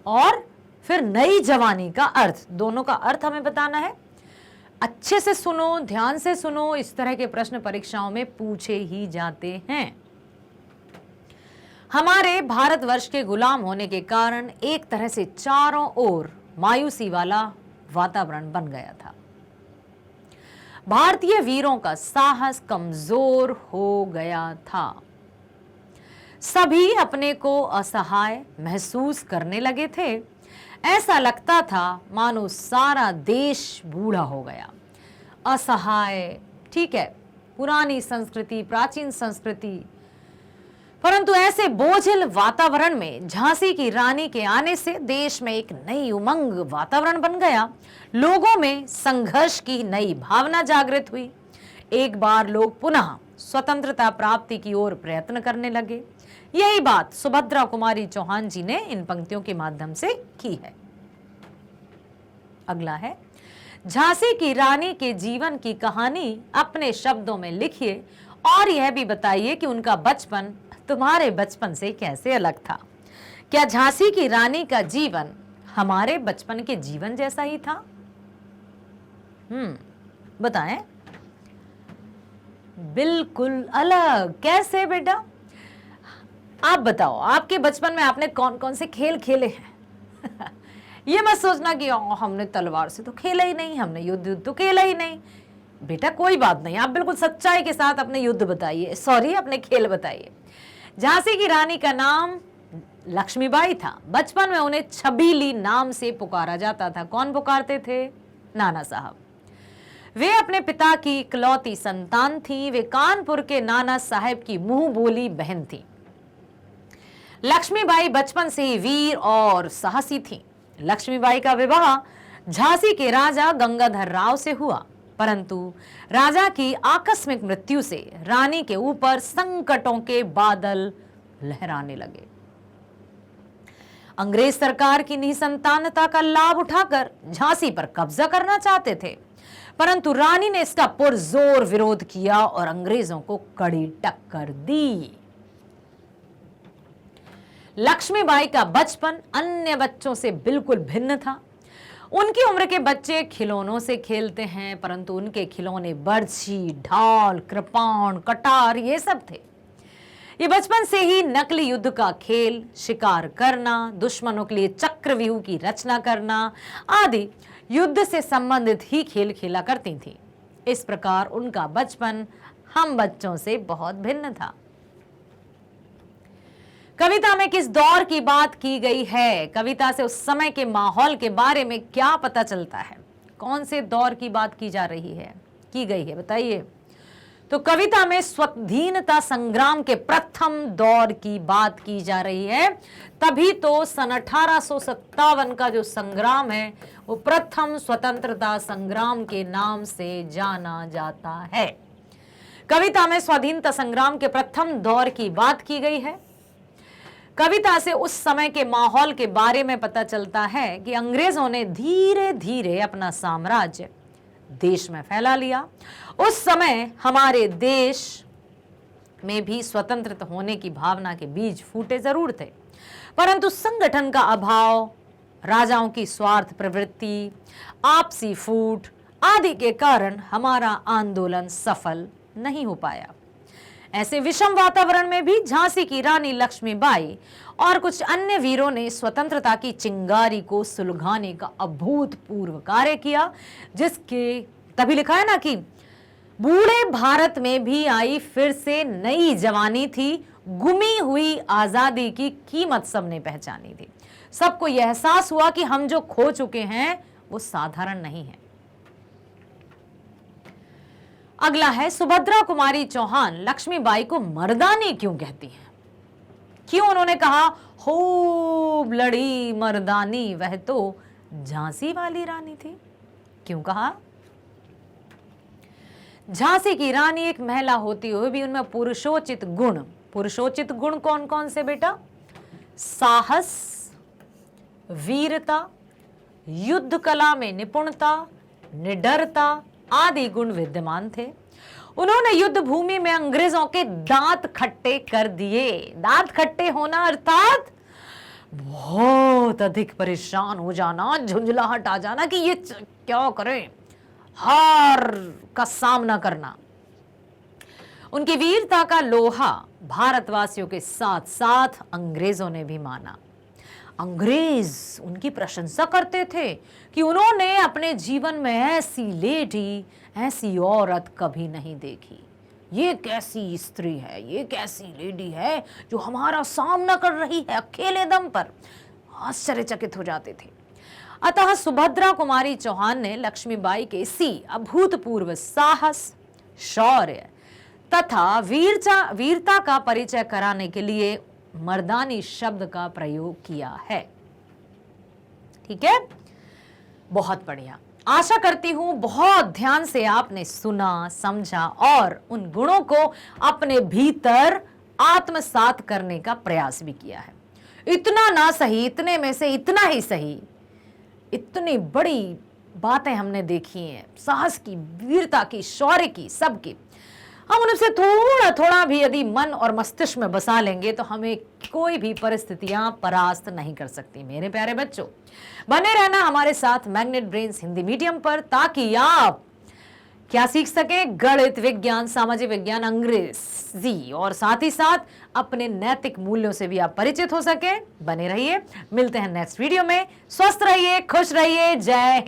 और फिर नई जवानी का अर्थ, दोनों का अर्थ हमें बताना है। अच्छे से सुनो, ध्यान से सुनो, इस तरह के प्रश्न परीक्षाओं में पूछे ही जाते हैं। हमारे भारतवर्ष के गुलाम होने के कारण एक तरह से चारों ओर मायूसी वाला वातावरण बन गया था। भारतीय वीरों का साहस कमजोर हो गया था। सभी अपने को असहाय महसूस करने लगे थे। ऐसा लगता था मानो सारा देश बूढ़ा हो गया। असहाय, ठीक है, पुरानी संस्कृति, प्राचीन संस्कृति, परंतु ऐसे बोझिल वातावरण में झांसी की रानी के आने से देश में एक नई उमंग वातावरण बन गया। लोगों में संघर्ष की नई भावना जागृत हुई। एक बार लोग पुनः स्वतंत्रता प्राप्ति की ओर प्रयत्न करने लगे। यही बात सुभद्रा कुमारी चौहान जी ने इन पंक्तियों के माध्यम से की है। अगला है, झांसी की रानी के जीवन की कहानी अपने शब्दों में लिखिए और यह भी बताइए कि उनका बचपन तुम्हारे बचपन से कैसे अलग था। क्या झांसी की रानी का जीवन हमारे बचपन के जीवन जैसा ही था? बताएं। बिल्कुल अलग। कैसे बेटा? आप बताओ, आपके बचपन में आपने कौन कौन से खेल खेले हैं? ये मत सोचना कि हमने तलवार से तो खेला ही नहीं, हमने युद्ध तो खेला ही नहीं। बेटा कोई बात नहीं, आप बिल्कुल सच्चाई के साथ अपने युद्ध बताइए, सॉरी अपने खेल बताइए। झांसी की रानी का नाम लक्ष्मीबाई था। बचपन में उन्हें छबीली नाम से पुकारा जाता था। कौन पुकारते थे? नाना साहब। वे अपने पिता की इकलौती संतान थी। वे कानपुर के नाना साहब की मुंह बोली बहन थी। लक्ष्मीबाई बचपन से ही वीर और साहसी थी। लक्ष्मीबाई का विवाह झांसी के राजा गंगाधर राव से हुआ, परंतु राजा की आकस्मिक मृत्यु से रानी के ऊपर संकटों के बादल लहराने लगे। अंग्रेज सरकार की निसंतानता का लाभ उठाकर झांसी पर कब्जा करना चाहते थे, परंतु रानी ने इसका पुरजोर विरोध किया और अंग्रेजों को कड़ी टक्कर दी। लक्ष्मीबाई का बचपन अन्य बच्चों से बिल्कुल भिन्न था। उनकी उम्र के बच्चे खिलौनों से खेलते हैं, परंतु उनके खिलौने बर्छी, ढाल, कृपाण, कटार ये सब थे। ये बचपन से ही नकली युद्ध का खेल, शिकार करना, दुश्मनों के लिए चक्रव्यूह की रचना करना आदि युद्ध से संबंधित ही खेल खेला करती थी। इस प्रकार उनका बचपन हम बच्चों से बहुत भिन्न था। कविता में किस दौर की बात की गई है? कविता से उस समय के माहौल के बारे में क्या पता चलता है? कौन से दौर की बात की जा रही है, की गई है, बताइए। तो कविता में स्वाधीनता संग्राम के प्रथम दौर की बात की जा रही है। तभी तो सन 1857 का जो संग्राम है वो प्रथम स्वतंत्रता संग्राम के नाम से जाना जाता है। कविता में स्वाधीनता संग्राम के प्रथम दौर की बात की गई है। कविता से उस समय के माहौल के बारे में पता चलता है कि अंग्रेजों ने धीरे धीरे अपना साम्राज्य देश में फैला लिया। उस समय हमारे देश में भी स्वतंत्र होने की भावना के बीज फूटे जरूर थे, परंतु संगठन का अभाव, राजाओं की स्वार्थ प्रवृत्ति, आपसी फूट आदि के कारण हमारा आंदोलन सफल नहीं हो पाया। ऐसे विषम वातावरण में भी झांसी की रानी लक्ष्मीबाई और कुछ अन्य वीरों ने स्वतंत्रता की चिंगारी को सुलगाने का अभूतपूर्व कार्य किया, जिसके तभी लिखा है ना कि बूढ़े भारत में भी आई फिर से नई जवानी थी, गुमी हुई आजादी की कीमत सबने पहचानी थी। सबको यह एहसास हुआ कि हम जो खो चुके हैं वो साधारण नहीं है। अगला है, सुभद्रा कुमारी चौहान लक्ष्मीबाई को मर्दानी क्यों कहती हैं? क्यों उन्होंने कहा खूब लड़ी मर्दानी, वह तो झांसी वाली रानी थी? क्यों कहा? झांसी की रानी एक महिला होती हुई भी उनमें पुरुषोचित गुण कौन कौन से बेटा? साहस, वीरता, युद्ध कला में निपुणता, निडरता आदि गुण विद्यमान थे। उन्होंने युद्ध भूमि में अंग्रेजों के दांत खट्टे कर दिए। दांत खट्टे होना अर्थात बहुत अधिक परेशान हो जाना, झुंझलाहट आ जाना कि ये क्या करें, हार का सामना करना। उनकी वीरता का लोहा भारतवासियों के साथ साथ अंग्रेजों ने भी माना। अंग्रेज उनकी प्रशंसा करते थे कि उन्होंने अपने जीवन में ऐसी लेडी, ऐसी औरत कभी नहीं देखी। ये कैसी स्त्री है, ये कैसी लेडी है जो हमारा सामना कर रही है अकेले दम पर। आश्चर्यचकित हो जाते थे। अतः सुभद्रा कुमारी चौहान ने लक्ष्मीबाई के इसी अभूतपूर्व साहस, शौर्य, तथा वीरता का परिचय कराने के लिए मर्दानी शब्द का प्रयोग किया है। ठीक है, बहुत बढ़िया। आशा करती हूं बहुत ध्यान से आपने सुना, समझा और उन गुणों को अपने भीतर आत्मसात करने का प्रयास भी किया है। इतना ना सही, इतने में से इतना ही सही, इतनी बड़ी बातें हमने देखी हैं, साहस की, वीरता की, शौर्य की, सबकी। हम उनसे थोड़ा थोड़ा भी यदि मन और मस्तिष्क में बसा लेंगे तो हमें कोई भी परिस्थितियां परास्त नहीं कर सकती। मेरे प्यारे बच्चों, बने रहना हमारे साथ मैग्नेट ब्रेन्स हिंदी मीडियम पर, ताकि आप क्या सीख सके, गणित, विज्ञान, सामाजिक विज्ञान, अंग्रेजी और साथ ही साथ अपने नैतिक मूल्यों से भी आप परिचित हो सके। बने रहिए, मिलते हैं नेक्स्ट वीडियो में। स्वस्थ रहिए, खुश रहिए, जय हिंद।